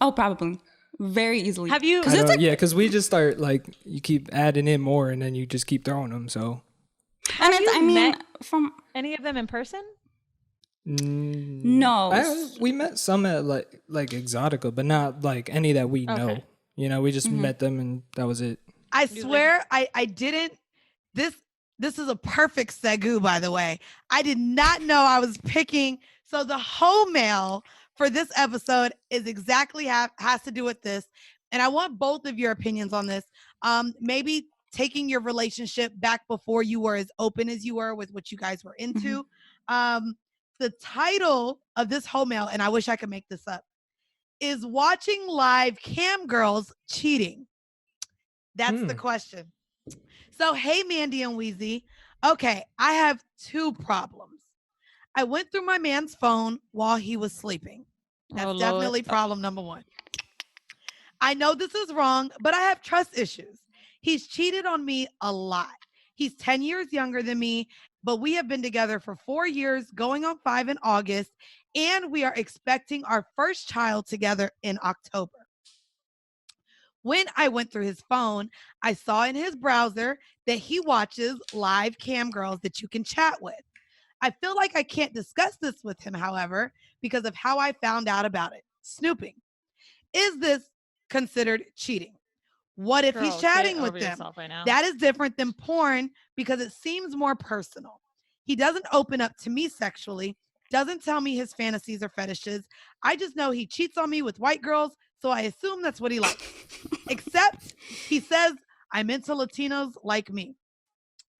Oh, probably. Very easily. Have you? I don't, yeah, because we just start like you keep adding in more and then you just keep throwing them. So And Have it's, you I mean, met- from Any of them in person? no. we met some at like Exotica, but not like any that we know. Okay. We just met them and that was it. I You like- swear, I didn't. This is a perfect segue, by the way. I did not know I was picking. So the whole mail for this episode is exactly has to do with this, and I want both of your opinions on this. Maybe taking your relationship back before you were as open as you were with what you guys were into. The title of this whole mail, and I wish I could make this up, is watching live cam girls cheating. That's the question. So, hey, Mandy and Wheezy. Okay, I have two problems. I went through my man's phone while he was sleeping. That's Oh, Lord. definitely problem number one. I know this is wrong, but I have trust issues. He's cheated on me a lot. He's 10 years younger than me, but we have been together for 4 years, going on 5 in August, and we are expecting our first child together in October. When I went through his phone, I saw in his browser that he watches live cam girls that you can chat with. I feel like I can't discuss this with him, however, because of how I found out about it. Snooping. Is this considered cheating? What if he's Girl, chatting get with over them? yourself right now. That is different than porn because it seems more personal. He doesn't open up to me sexually, doesn't tell me his fantasies or fetishes. I just know he cheats on me with white girls, so I assume that's what he likes. Except he says, I'm into Latinos like me,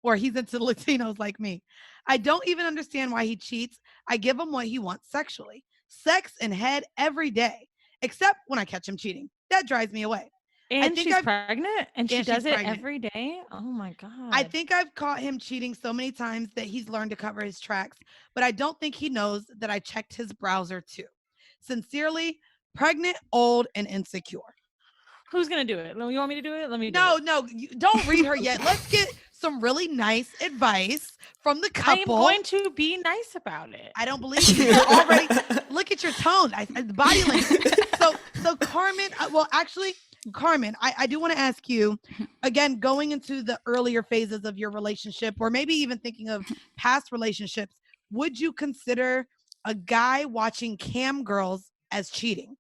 or he's into Latinos like me. I don't even understand why he cheats. I give him what he wants sexually. Sex and head every day, except when I catch him cheating. That drives me away. And think she's I've- pregnant and she and does she's it pregnant. every day. Oh my God. I think I've caught him cheating so many times that he's learned to cover his tracks, but I don't think he knows that I checked his browser too. Sincerely, pregnant, old, and insecure. Who's going to do it? You want me to do it? Let me do No, it. no, don't read her yet. Let's get some really nice advice from the I am couple. going to be nice about it. I don't believe you. You're already look at your tone. The body language. So Carmen, well, actually, Carmen, I do want to ask you again, going into the earlier phases of your relationship, or maybe even thinking of past relationships, would you consider a guy watching cam girls as cheating?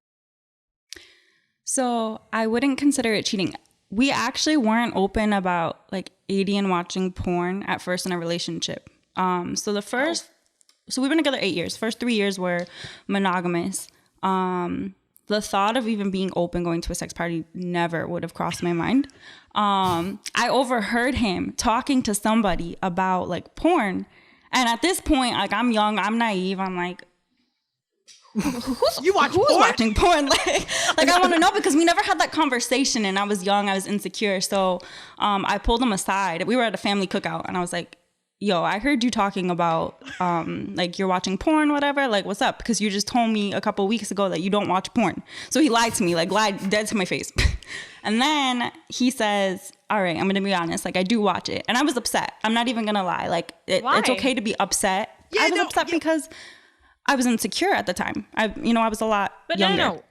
So I wouldn't consider it cheating. We actually weren't open about like Aidian watching porn at first in a relationship. So we've been together 8 years. First 3 years were monogamous. The thought of even being open, going to a sex party, never would have crossed my mind. I overheard him talking to somebody about like porn. And at this point, like I'm young, I'm naive. I'm like, who's watching porn? Like I want to know because we never had that conversation and I was young, I was insecure. So I pulled him aside. We were at a family cookout and I was like, yo, I heard you talking about like you're watching porn, whatever. Like, what's up? Because you just told me a couple of weeks ago that you don't watch porn. So he lied to me, like lied dead to my face. And then he says, all right, I'm going to be honest. Like I do watch it. And I was upset. I'm not even going to lie. Like it's okay to be upset. I was upset because I was insecure at the time. I was a lot younger. No.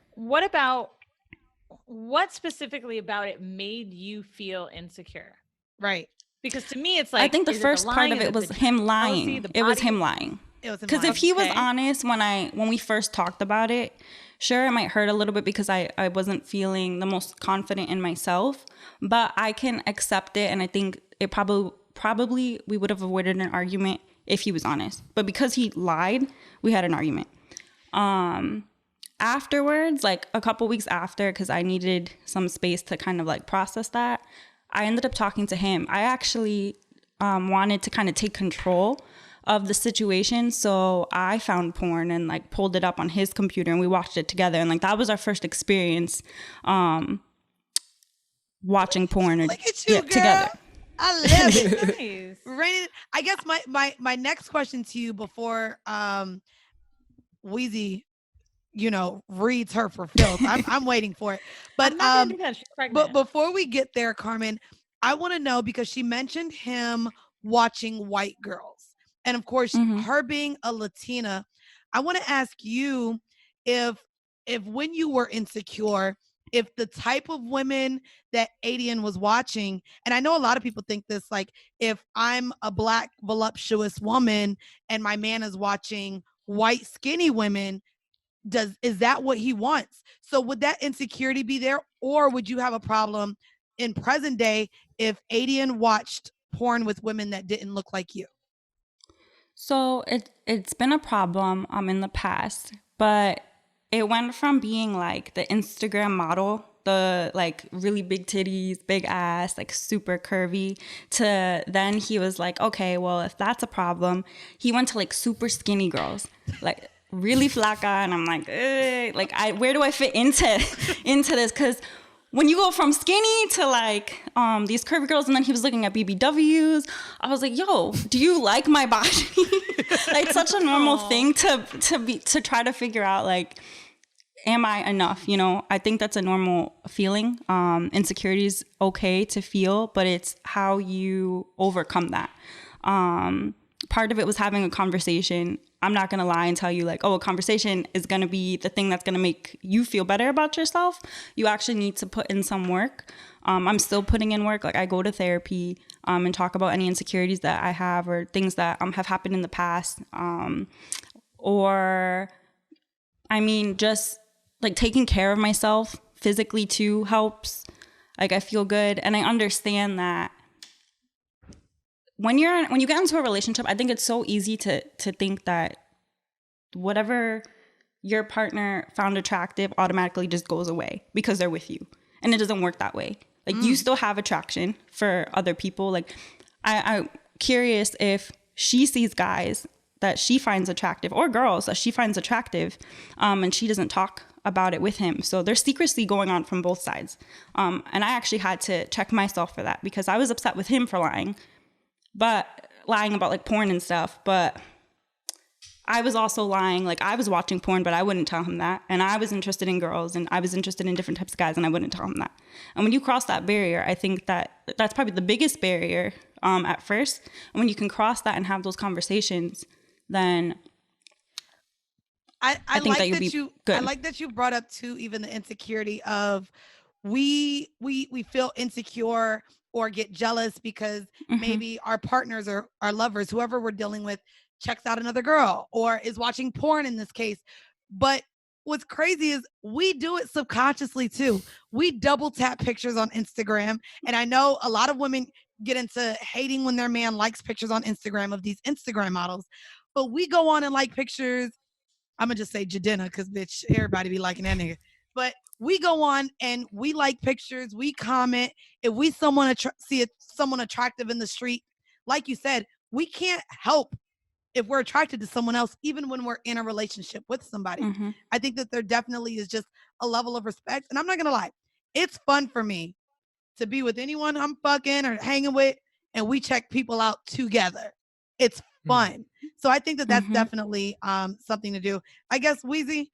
What specifically about it made you feel insecure? Right. Because to me, it's like, I think the first part of it was him lying. It was him lying. Because if he was honest when we first talked about it, sure, it might hurt a little bit because I wasn't feeling the most confident in myself, but I can accept it. And I think it probably we would have avoided an argument if he was honest. But because he lied, we had an argument. Afterwards, like a couple weeks after, because I needed some space to kind of like process that, I ended up talking to him. I actually wanted to kind of take control of the situation. So I found porn and like pulled it up on his computer and we watched it together. And like that was our first experience watching porn Look at you, girl. Together. I love it. Nice. Rainy, I guess my next question to you before Wheezy, reads her for filth. I'm waiting for it. But I'm not gonna do that. She's pregnant. but before we get there, Carmen, I want to know because she mentioned him watching white girls. And of course, her being a Latina, I want to ask you if when you were insecure, if the type of women that Aidian was watching, and I know a lot of people think this, like if I'm a black voluptuous woman and my man is watching white skinny women, is that what he wants? So would that insecurity be there, or would you have a problem in present day if Aidian watched porn with women that didn't look like you? So it's been a problem in the past, but it went from being like the Instagram model, the like really big titties, big ass, like super curvy, to then he was like, okay, well, if that's a problem, he went to like super skinny girls, like really flaca, and I'm like, where do I fit into this? Because when you go from skinny to like these curvy girls, and then he was looking at BBWs, I was like, yo, do you like my body? Like such a normal thing to try to figure out, like, am I enough? I think that's a normal feeling. Insecurity is okay to feel, but it's how you overcome that. part of it was having a conversation. I'm not going to lie and tell you like, oh, a conversation is going to be the thing that's going to make you feel better about yourself. You actually need to put in some work. I'm still putting in work. Like I go to therapy and talk about any insecurities that I have or things that have happened in the past. Or, I mean, just like taking care of myself physically too helps. Like I feel good. And I understand that when you get into a relationship, I think it's so easy to think that whatever your partner found attractive automatically just goes away because they're with you. And it doesn't work that way. Like you still have attraction for other people. Like I'm curious if she sees guys that she finds attractive or girls that she finds attractive and she doesn't talk about it with him. So there's secrecy going on from both sides. And I actually had to check myself for that because I was upset with him for lying about like porn and stuff. But I was also lying. Like I was watching porn, but I wouldn't tell him that. And I was interested in girls and I was interested in different types of guys and I wouldn't tell him that. And when you cross that barrier, I think that's probably the biggest barrier at first. And when you can cross that and have those conversations, then I think like that you'll be good. I like that you brought up too, even the insecurity of we feel insecure or get jealous because maybe our partners or our lovers, whoever we're dealing with, checks out another girl or is watching porn in this case. But what's crazy is we do it subconsciously too. We double tap pictures on Instagram. And I know a lot of women get into hating when their man likes pictures on Instagram of these Instagram models. But we go on and like pictures. I'm going to just say Jadena because, bitch, everybody be liking that nigga. But we go on and we like pictures. We comment. If we see someone attractive in the street, like you said, we can't help if we're attracted to someone else, even when we're in a relationship with somebody. I think that there definitely is just a level of respect. And I'm not going to lie. It's fun for me to be with anyone I'm fucking or hanging with, and we check people out together. It's fun. So I think that that's definitely something to do. I guess, Weezy,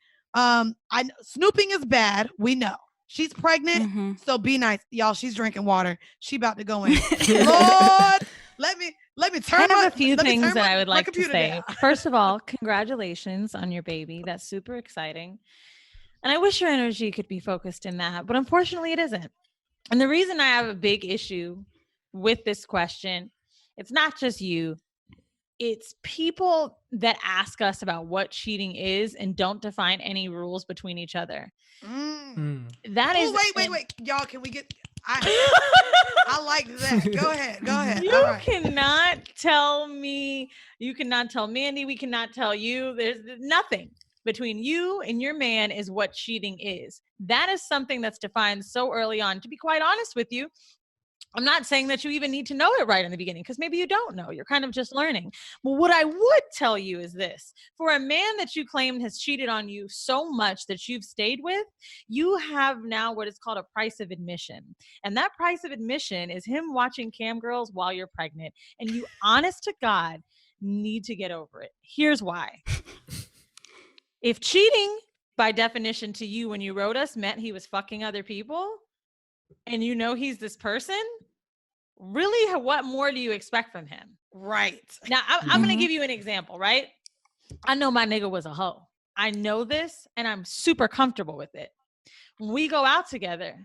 snooping is bad. We know. She's pregnant, so be nice. Y'all, she's drinking water. She about to go in. Lord, let me turn I have a few things that I would like to say. down. First of all, congratulations on your baby. That's super exciting. And I wish your energy could be focused in that, but unfortunately it isn't. And the reason I have a big issue with this question, it's not just you. It's people that ask us about what cheating is and don't define any rules between each other. That is. Wait. Y'all, can we get... I like that. Go ahead. You cannot tell me. You cannot tell Mandy. We cannot tell you. There's nothing between you and your man is what cheating is. That is something that's defined so early on. To be quite honest with you, I'm not saying that you even need to know it right in the beginning because maybe you don't know. You're kind of just learning. But what I would tell you is this. For a man that you claim has cheated on you so much that you've stayed with, you have now what is called a price of admission. And that price of admission is him watching cam girls while you're pregnant. And you, honest to God, need to get over it. Here's why. If cheating, by definition to you when you wrote us, meant he was fucking other people, and you know he's this person, really, what more do you expect from him? Right. Now, I'm going to give you an example, right? I know my nigga was a hoe. I know this, and I'm super comfortable with it. When we go out together,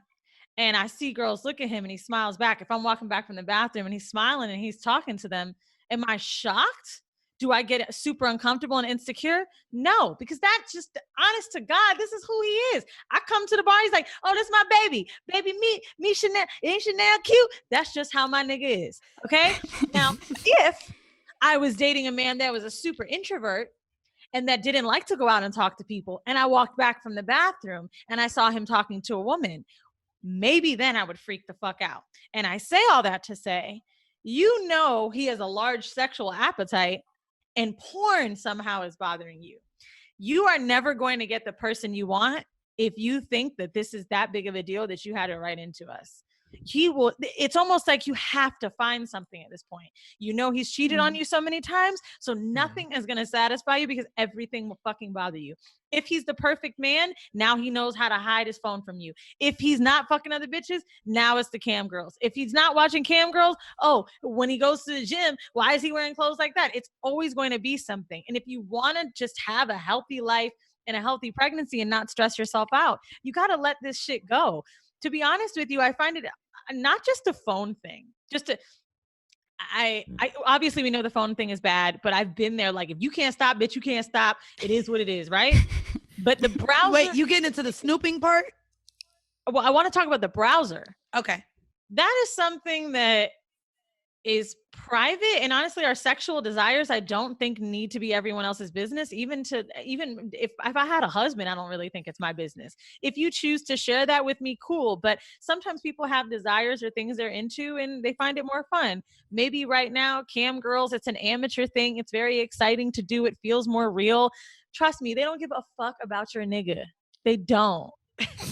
and I see girls look at him, and he smiles back. If I'm walking back from the bathroom, and he's smiling, and he's talking to them, am I shocked? Do I get super uncomfortable and insecure? No, because that's just, honest to God, this is who he is. I come to the bar, he's like, oh, this is my baby. Baby, me, Chanel. Ain't Chanel cute? That's just how my nigga is, okay? Now, if I was dating a man that was a super introvert and that didn't like to go out and talk to people, and I walked back from the bathroom and I saw him talking to a woman, maybe then I would freak the fuck out. And I say all that to say, you know he has a large sexual appetite, and porn somehow is bothering you. You are never going to get the person you want if you think that this is that big of a deal that you had to write into us. he will, it's almost like you have to find something at this point. You know, he's cheated on you so many times, so nothing is going to satisfy you because everything will fucking bother you. If he's the perfect man, now he knows how to hide his phone from you. If he's not fucking other bitches, now it's the cam girls. If he's not watching cam girls, oh, when he goes to the gym, why is he wearing clothes like that? It's always going to be something. And if you want to just have a healthy life and a healthy pregnancy and not stress yourself out, you got to let this shit go. To be honest with you, I find it not just a phone thing, just to, I obviously we know the phone thing is bad, but I've been there. Like, if you can't stop, bitch, you can't stop. It is what it is, right? But the browser. Wait, you getting into the snooping part? Well, I want to talk about the browser. Okay. That is something that is private, and honestly, our sexual desires, I don't think need to be everyone else's business. Even if I had a husband, I don't really think it's my business. If you choose to share that with me, cool. But sometimes people have desires or things they're into and they find it more fun. Maybe right now, cam girls, it's an amateur thing. It's very exciting to do. It feels more real. Trust me, they don't give a fuck about your nigga. They don't.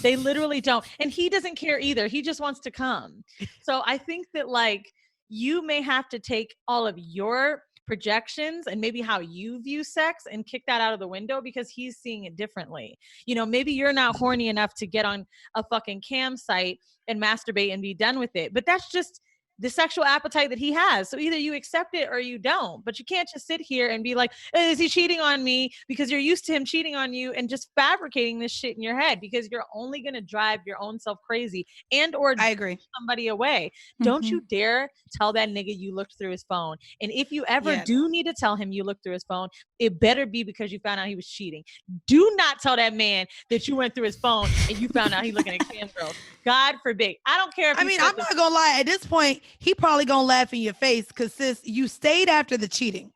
They literally don't. And he doesn't care either. He just wants to come. So I think that, like, you may have to take all of your projections and maybe how you view sex and kick that out of the window because he's seeing it differently. You know, maybe you're not horny enough to get on a fucking cam site and masturbate and be done with it, but that's just the sexual appetite that he has. So either you accept it or you don't, but you can't just sit here and be like, is he cheating on me? Because you're used to him cheating on you and just fabricating this shit in your head because you're only going to drive your own self crazy and or I agree. somebody away. Don't you dare tell that nigga you looked through his phone. And if you ever do need to tell him you looked through his phone, it better be because you found out he was cheating. Do not tell that man that you went through his phone and you found out he looking at cam girls. God forbid. I don't care if I'm not gonna lie. At this point, he probably gonna laugh in your face because sis, you stayed after the cheating.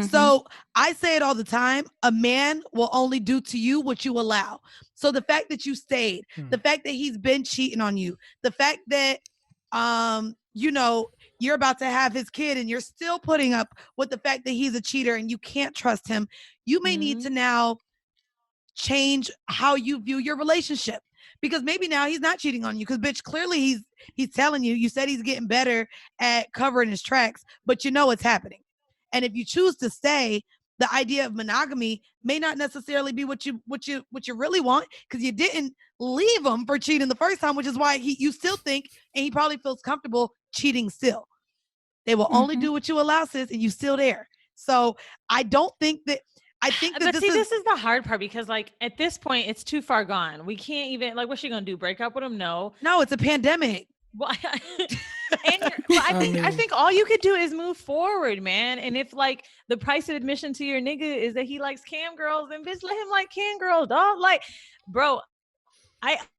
So I say it all the time. A man will only do to you what you allow. So the fact that you stayed, the fact that he's been cheating on you, the fact that, you know, you're about to have his kid and you're still putting up with the fact that he's a cheater and you can't trust him. You may need to now change how you view your relationship. Because maybe now he's not cheating on you. Because bitch, clearly he's telling you. You said he's getting better at covering his tracks, but you know it's happening. And if you choose to stay, the idea of monogamy may not necessarily be what you really want, because you didn't leave him for cheating the first time, which is why you still think, and he probably feels comfortable cheating still. They will only do what you allow, sis, and you still there. So I don't think that. I think that this is the hard part because, like, at this point, it's too far gone. We can't even, like, what's she gonna do? Break up with him? No, it's a pandemic. Well, I think all you could do is move forward, man. And if, like, the price of admission to your nigga is that he likes cam girls, then bitch, let him like cam girls, dog. Like, bro,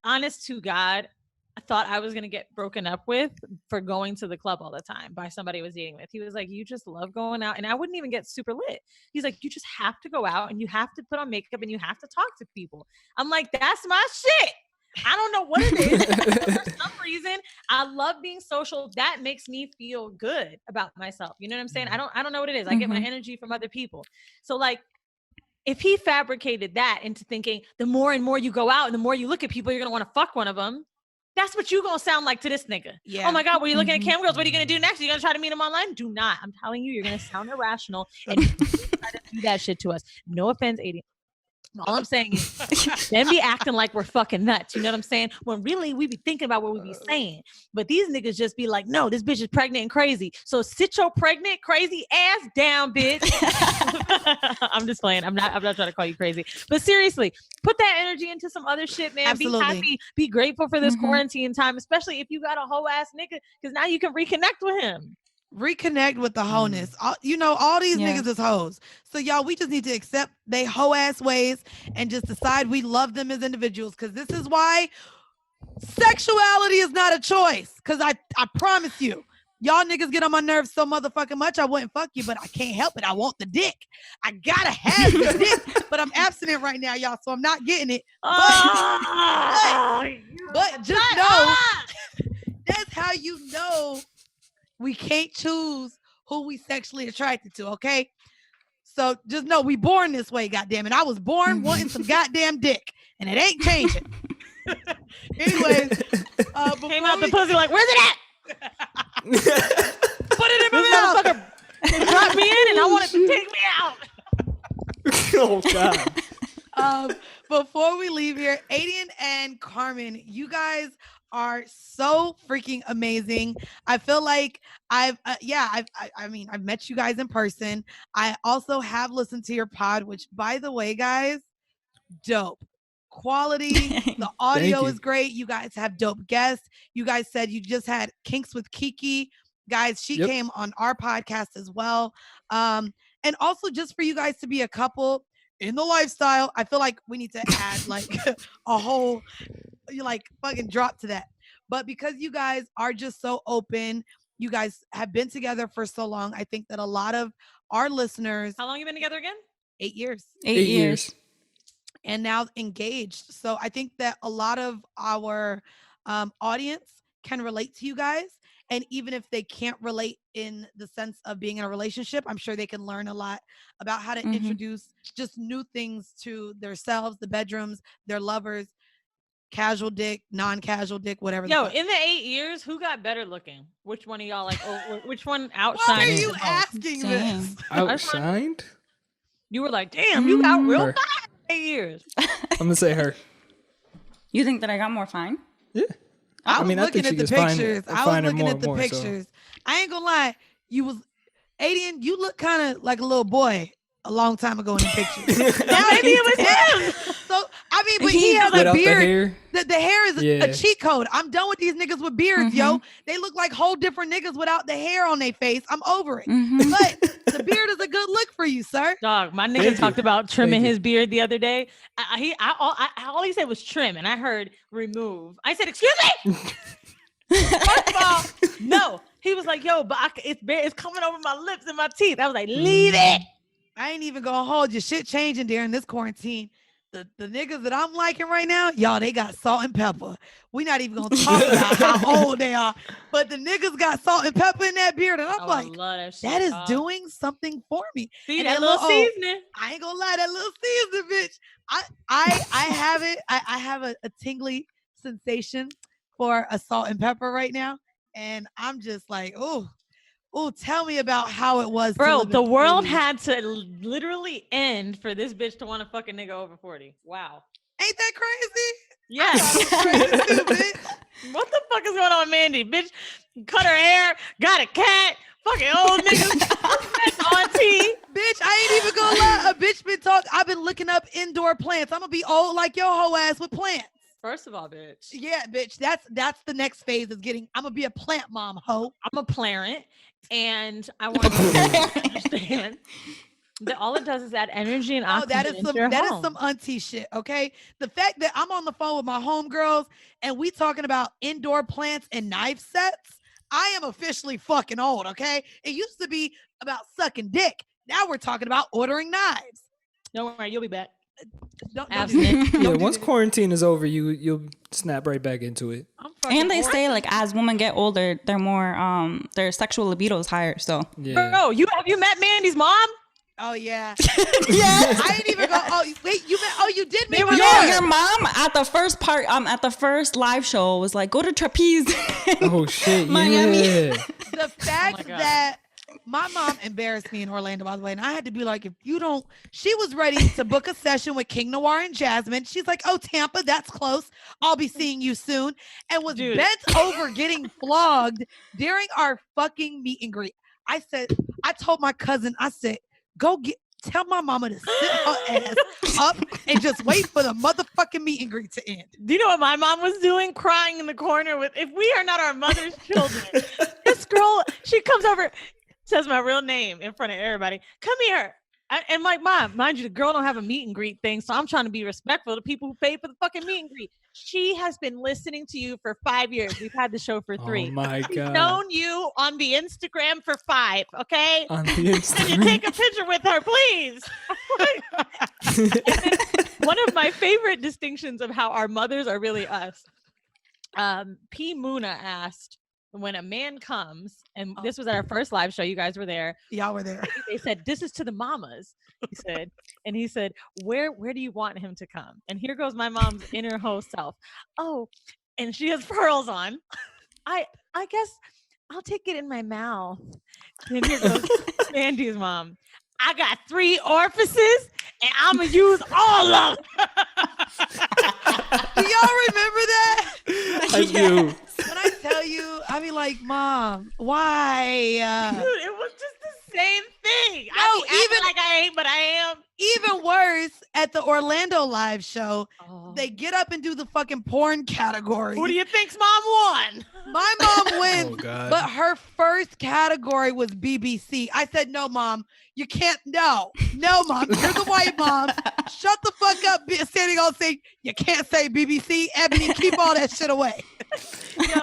honest to God, I thought I was going to get broken up with for going to the club all the time by somebody I was dating with. He was like, you just love going out. And I wouldn't even get super lit. He's like, you just have to go out and you have to put on makeup and you have to talk to people. I'm like, that's my shit. I don't know what it is. For some reason, I love being social. That makes me feel good about myself. You know what I'm saying? I don't know what it is. I get my energy from other people. So, like, if he fabricated that into thinking the more and more you go out and the more you look at people, you're going to want to fuck one of them. That's what you gonna sound like to this nigga. Yeah. Oh my God, were you looking at cam girls? What are you gonna do next? Are you gonna try to meet him online? Do not. I'm telling you, you're gonna sound irrational and try to do that shit to us. No offense, Aidian. All I'm saying is then be acting like we're fucking nuts. You know what I'm saying? When really we be thinking about what we be saying. But these niggas just be like, no, this bitch is pregnant and crazy. So sit your pregnant, crazy ass down, bitch. I'm just playing. I'm not trying to call you crazy. But seriously, put that energy into some other shit, man. Absolutely. Be happy. Be grateful for this quarantine time, especially if you got a whole ass nigga, because now you can reconnect with him. Reconnect with the wholeness. All these niggas is hoes. So y'all, we just need to accept they hoe ass ways and just decide we love them as individuals. Because this is why sexuality is not a choice. Because I promise you, y'all niggas get on my nerves so motherfucking much. I wouldn't fuck you, but I can't help it. I want the dick. I gotta have the dick. But I'm abstinent right now, y'all, so I'm not getting it. But just know that's how you know. We can't choose who we sexually attracted to, okay? So just know we born this way, goddamn it. I was born wanting some goddamn dick, and it ain't changing. Anyways, Came out the pussy like, where's it at? Put it in my mouth. Motherfucker. It brought me in and I want it to take me out. Oh God. Before we leave here, Aidian and Carmen, you guys are so freaking amazing. I feel like I've met you guys in person. I also have listened to your pod, which, by the way, guys, dope quality. The audio is great. You guys have dope guests. You guys said you just had Kinks with Kiki. Guys, she came on our podcast as well. And also just for you guys to be a couple in the lifestyle, I feel like we need to add like a whole like fucking drop to that. But because you guys are just so open, you guys have been together for so long, I think that a lot of our listeners. How long you been together again? 8 years. 8 years. And now engaged. So I think that a lot of our audience can relate to you guys. And even if they can't relate in the sense of being in a relationship, I'm sure they can learn a lot about how to introduce just new things to themselves, the bedrooms, their lovers, casual dick, non-casual dick, whatever. Yo, in the 8 years, who got better looking? Which one of y'all like? Which one outshined? Why are you asking this? Outshined? You were like, damn, you got real fine 8 years. I'm gonna say her. You think that I got more fine? Yeah. I was looking at the pictures. So. I ain't gonna lie. You was Aidian, you look kind of like a little boy a long time ago in the pictures. Now maybe it was him. So I mean, but he has a beard. The hair is a cheat code. I'm done with these niggas with beards, yo. They look like whole different niggas without the hair on their face. I'm over it. But the beard is a good look for you, sir. Dog, my nigga talked about trimming his beard the other day. All he said was trim, and I heard remove. I said, excuse me. First of all, no. He was like, yo, but it's coming over my lips and my teeth. I was like, leave it. I ain't even gonna hold you. Shit changing during this quarantine. The niggas that I'm liking right now, y'all, they got salt and pepper. We not even gonna talk about how old they are, but the niggas got salt and pepper in that beard, and I'm like, that is doing something for me. See that little seasoning? I ain't gonna lie, that little seasoning, bitch. I have it. I have a tingly sensation for a salt and pepper right now, and I'm just like, oh, tell me about how it was. Bro, the world had to literally end for this bitch to want to fuck a nigga over 40. Wow. Ain't that crazy? Yes. What the fuck is going on, Mandy? Bitch, cut her hair, got a cat, fucking old niggas, auntie. Bitch, I ain't even gonna lie. A bitch been talking. I've been looking up indoor plants. I'm gonna be old like your hoe ass with plants. First of all, bitch. Yeah, bitch. That's the next phase is getting. I'm gonna be a plant mom, hoe. I'm a plant, and I want to understand that all it does is add energy and oxygen. That is some auntie shit. Okay, the fact that I'm on the phone with my homegirls and we talking about indoor plants and knife sets. I am officially fucking old. Okay, it used to be about sucking dick. Now we're talking about ordering knives. Don't worry, you'll be back. Once quarantine is over, you'll snap right back into it. And they say like as women get older, they're more their sexual libido is higher. So bro, you met Mandy's mom? Oh yeah. Yeah. I ain't even go. Oh wait, you did meet your mom at the first live show was like, go to Trapeze. Oh shit, Miami. Yeah. The fact that my mom embarrassed me in Orlando, by the way, and I had to be like, if you don't, she was ready to book a session with King Noir and Jasmine. She's like, oh, Tampa, that's close. I'll be seeing you soon. And was bent over getting flogged during our fucking meet and greet. I told my cousin, I said, tell my mama to sit her ass up and just wait for the motherfucking meet and greet to end. Do you know what my mom was doing? Crying in the corner with, if we are not our mother's children. This girl, she comes over, says my real name in front of everybody. Come here. And like, Mom, mind you, the girl don't have a meet and greet thing, so I'm trying to be respectful to people who pay for the fucking meet and greet. She has been listening to you for 5 years. We've had the show for 3. Oh my God. She's known you on the Instagram for 5, okay? On the Instagram. Can you take a picture with her, please? One of my favorite distinctions of how our mothers are really us. P. Muna asked, when a man comes, and this was at our first live show, you guys were there. Y'all were there. They said, "This is to the mamas." He said, "Where do you want him to come?" And here goes my mom's inner hoe self. Oh, and she has pearls on. I guess I'll take it in my mouth. And here goes Mandy's mom. I got 3 orifices, and I'm gonna use all of them. Do y'all remember that? I do. When I tell you, I mean, like, Mom, why? Dude, it was just the same thing. No, I mean, even like I ain't, but I am. Even worse, at the Orlando live show, Oh. they get up and do the fucking porn category. Who do you think's mom won? My mom wins, Oh, God. but her first category was BBC. I said, no, Mom, you can't. No, Mom, you're the white mom. Shut the fuck up, standing on saying you can't say BBC. Ebony, keep all that shit away. Yo.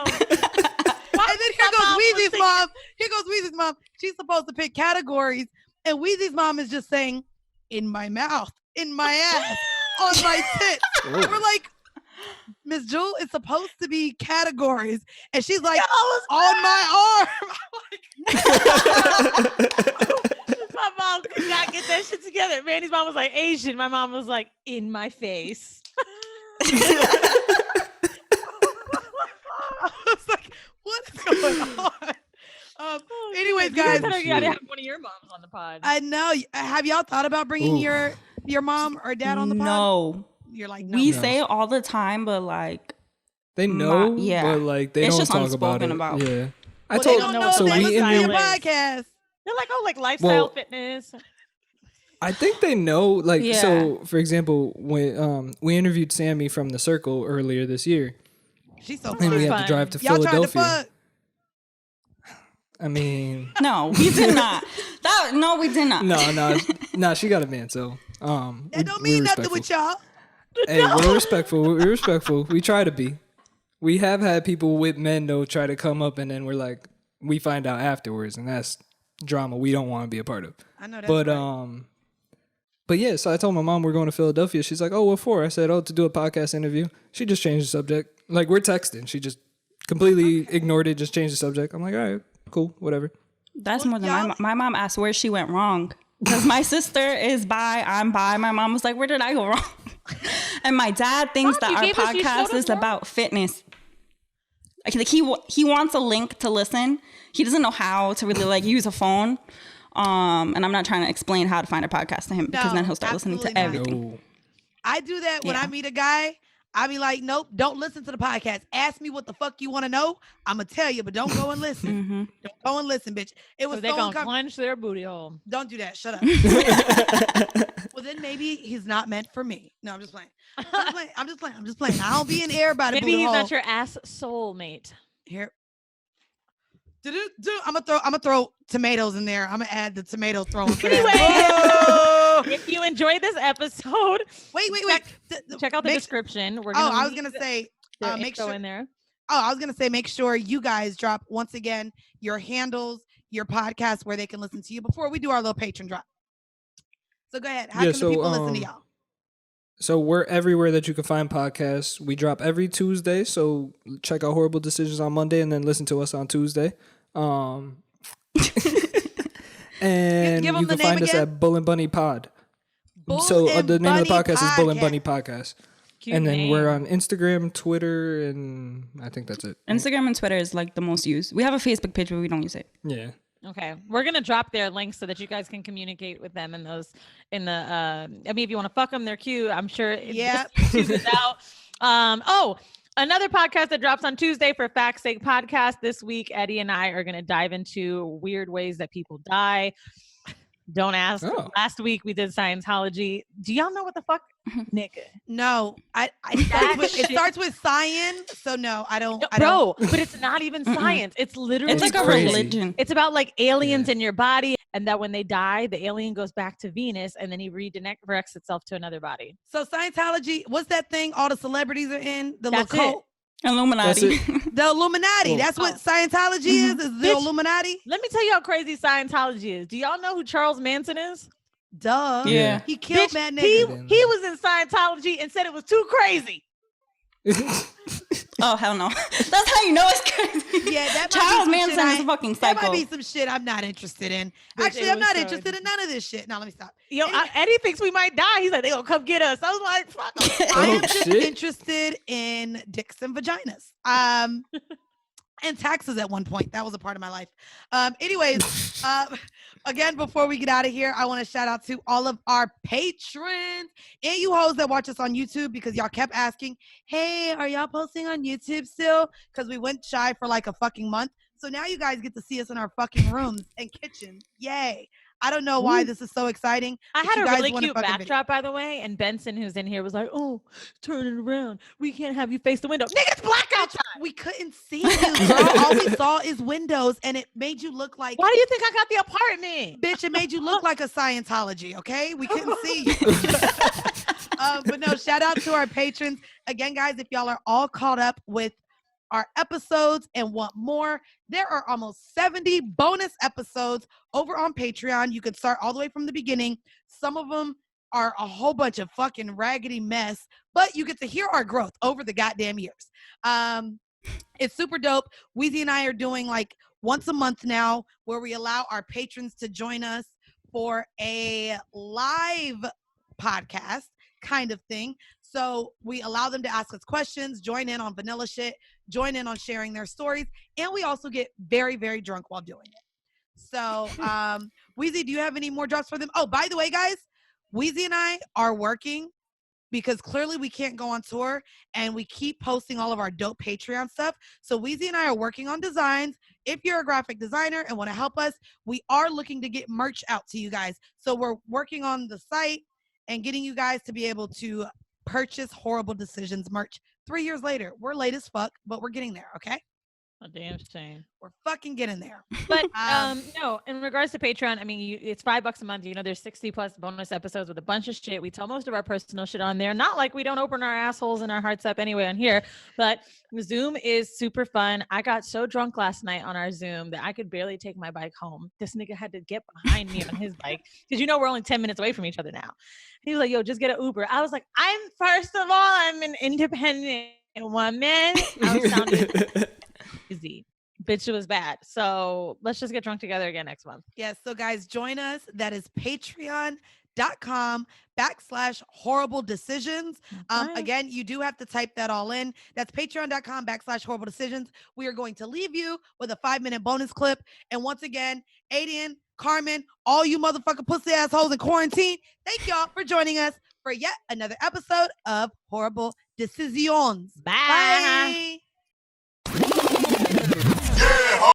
And then here goes Weezy's mom. Here goes Weezy's mom. She's supposed to pick categories, and Weezy's mom is just saying, in my mouth, in my ass, on my tits. We're like, Miss Jewel, it's supposed to be categories. And she's like, on my arm. My mom could not get that shit together. Mandy's mom was like Asian. My mom was like, in my face. I was like, what is going on? Anyways, guys, You gotta have one of your moms on the pod. I know. Have y'all thought about bringing your mom or dad on the pod? No. You're like, no. We no. say it all the time, but like They know, yeah. but like they It's don't just talk about it. unspoken about. Yeah, Well, they don't know so if they we listen to your interviewed. podcast. They're like, oh, like lifestyle Well, fitness. I think they know. Like, Yeah. so for example, when we interviewed Sammy from the Circle earlier this year, She's so and we fun. had to drive to Y'all tried to Philadelphia. fuck. I mean, no, we did not. No, we did not. no, she got a man. So That don't mean nothing with y'all. Hey, we're respectful. We're respectful. We try to be. We have had people with men though try to come up, and then we're like, we find out afterwards, and that's drama we don't want to be a part of. I know that. But yeah. So I told my mom we're going to Philadelphia. She's like, "Oh, what for?" I said, "Oh, to do a podcast interview." She just changed the subject. Like we're texting. She just completely ignored it. Just changed the subject. I'm like, all right, cool, whatever. That's more than my mom asked where she went wrong. Because my sister is bi, I'm bi. My mom was like, where did I go wrong? And my dad thinks Mom, that our you podcast is more? about fitness. Like he wants a link to listen. He doesn't know how to really like use a phone. And I'm not trying to explain how to find a podcast to him because then he'll start listening to everything. No. I do that when I meet a guy. I be like, nope, don't listen to the podcast. Ask me what the fuck you want to know. I'm going to tell you, but don't go and listen. Mm-hmm. Don't go and listen, bitch. It was They're going to clench their booty hole. Don't do that. Shut up. Well, then maybe he's not meant for me. No, I'm just playing. I'm just playing. I don't be in air about it. Maybe he's not your ass soulmate. Here. I'm gonna throw tomatoes in there. I'm gonna add the tomato throwing for that. If you enjoyed this episode, wait. Check out the description. We're I was gonna say make sure in there. I was gonna say make sure you guys drop once again your handles, your podcast where they can listen to you before we do our little patron drop. So go ahead. How can the people listen to y'all? So we're everywhere that you can find podcasts. We drop every Tuesday. So check out Horrible Decisions on Monday and then listen to us on Tuesday. And Give you can find us at Bull and Bunny Pod. So the name of the podcast is Bull and Bunny Podcast. Cute and then name. we're on Instagram, Twitter, and I think that's it. Instagram and Twitter is like the most used. We have a Facebook page, but we don't use it. Yeah. Okay, we're gonna drop their links so that you guys can communicate with them in those. I mean, if you want to fuck them, they're cute. I'm sure. Yeah. YouTube is out. Another podcast that drops on Tuesday for Fact's Sake Podcast this week. Eddie and I are gonna dive into weird ways that people die. Don't ask. Oh. Last week we did Scientology. Do y'all know what the fuck, nigga? No, it starts with science. So no, I don't. But it's not even science. It's literally It's like a crazy. religion. It's about like aliens in your body, and that when they die, the alien goes back to Venus, and then he redirects itself to another body. So Scientology, what's that thing all the celebrities are in? The That's little cult? Illuminati. The Illuminati. Well, That's what Scientology is the Bitch. Illuminati? Let me tell you how crazy Scientology is. Do y'all know who Charles Manson is? Duh. Yeah. He killed Bitch, Mad he Nigga. was in Scientology and said it was too crazy. Oh, hell no. That's how you know it's crazy. Yeah, that might be Charles some Manson shit is a fucking psycho. That might be some shit I'm not interested in. Bitch, Actually, it I'm was not so interested in none of this shit. Now, let me stop. Yo, Anyway. Eddie thinks we might die. He's like, they gonna come get us. I was like, fuck 'em. I am Oh, just shit. interested in dicks and vaginas. And taxes at one point. That was a part of my life. Anyways, again, before we get out of here, I want to shout out to all of our patrons and you hoes that watch us on YouTube because y'all kept asking, hey, are y'all posting on YouTube still? Because we went shy for like a fucking month. So now you guys get to see us in our fucking rooms and kitchen. Yay. I don't know why this is so exciting. I but had you a guys really want cute fucking backdrop, by the way, and Benson, who's in here, was like, "Oh, turn it around. We can't have you face the window. Niggas black outside." We couldn't see you, girl. All we saw is windows, and it made you look like. Why do you think I got the apartment? Bitch, it made you look like a Scientology, okay? We couldn't see you. But no, shout out to our patrons. Again, guys, if y'all are all caught up with our episodes and want more, there are almost 70 bonus episodes over on Patreon. You can start all the way from the beginning. Some of them are a whole bunch of fucking raggedy mess, but you get to hear our growth over the goddamn years. It's super dope. Weezy and I are doing like once a month now where we allow our patrons to join us for a live podcast kind of thing. So we allow them to ask us questions, join in on vanilla shit, join in on sharing their stories, and we also get very, very drunk while doing it. So, Weezy, do you have any more drops for them? Oh, by the way, guys, Weezy and I are working because clearly we can't go on tour and we keep posting all of our dope Patreon stuff. So Weezy and I are working on designs. If you're a graphic designer and want to help us, we are looking to get merch out to you guys. So we're working on the site and getting you guys to be able to purchase Horrible Decisions merch 3 years later. We're late as fuck, but we're getting there, okay? A damn shame. We're fucking getting there. But no, in regards to Patreon, I mean, it's $5 a month. You know, there's 60 plus bonus episodes with a bunch of shit. We tell most of our personal shit on there. Not like we don't open our assholes and our hearts up anyway on here, but Zoom is super fun. I got so drunk last night on our Zoom that I could barely take my bike home. This nigga had to get behind me on his bike because you know we're only 10 minutes away from each other now. He was like, "Yo, just get an Uber." I was like, "First of all, I'm an independent woman." I was sounding easy. Bitch, it was bad. So let's just get drunk together again next month. Yes. So guys, join us. That is patreon.com/horrible decisions. Again, you do have to type that all in. That's patreon.com/horrible decisions. We are going to leave you with a 5-minute bonus clip. And once again, Aidian, Carmen, all you motherfucking pussy assholes in quarantine, thank y'all for joining us for yet another episode of Horrible Decisions. Bye. Bye.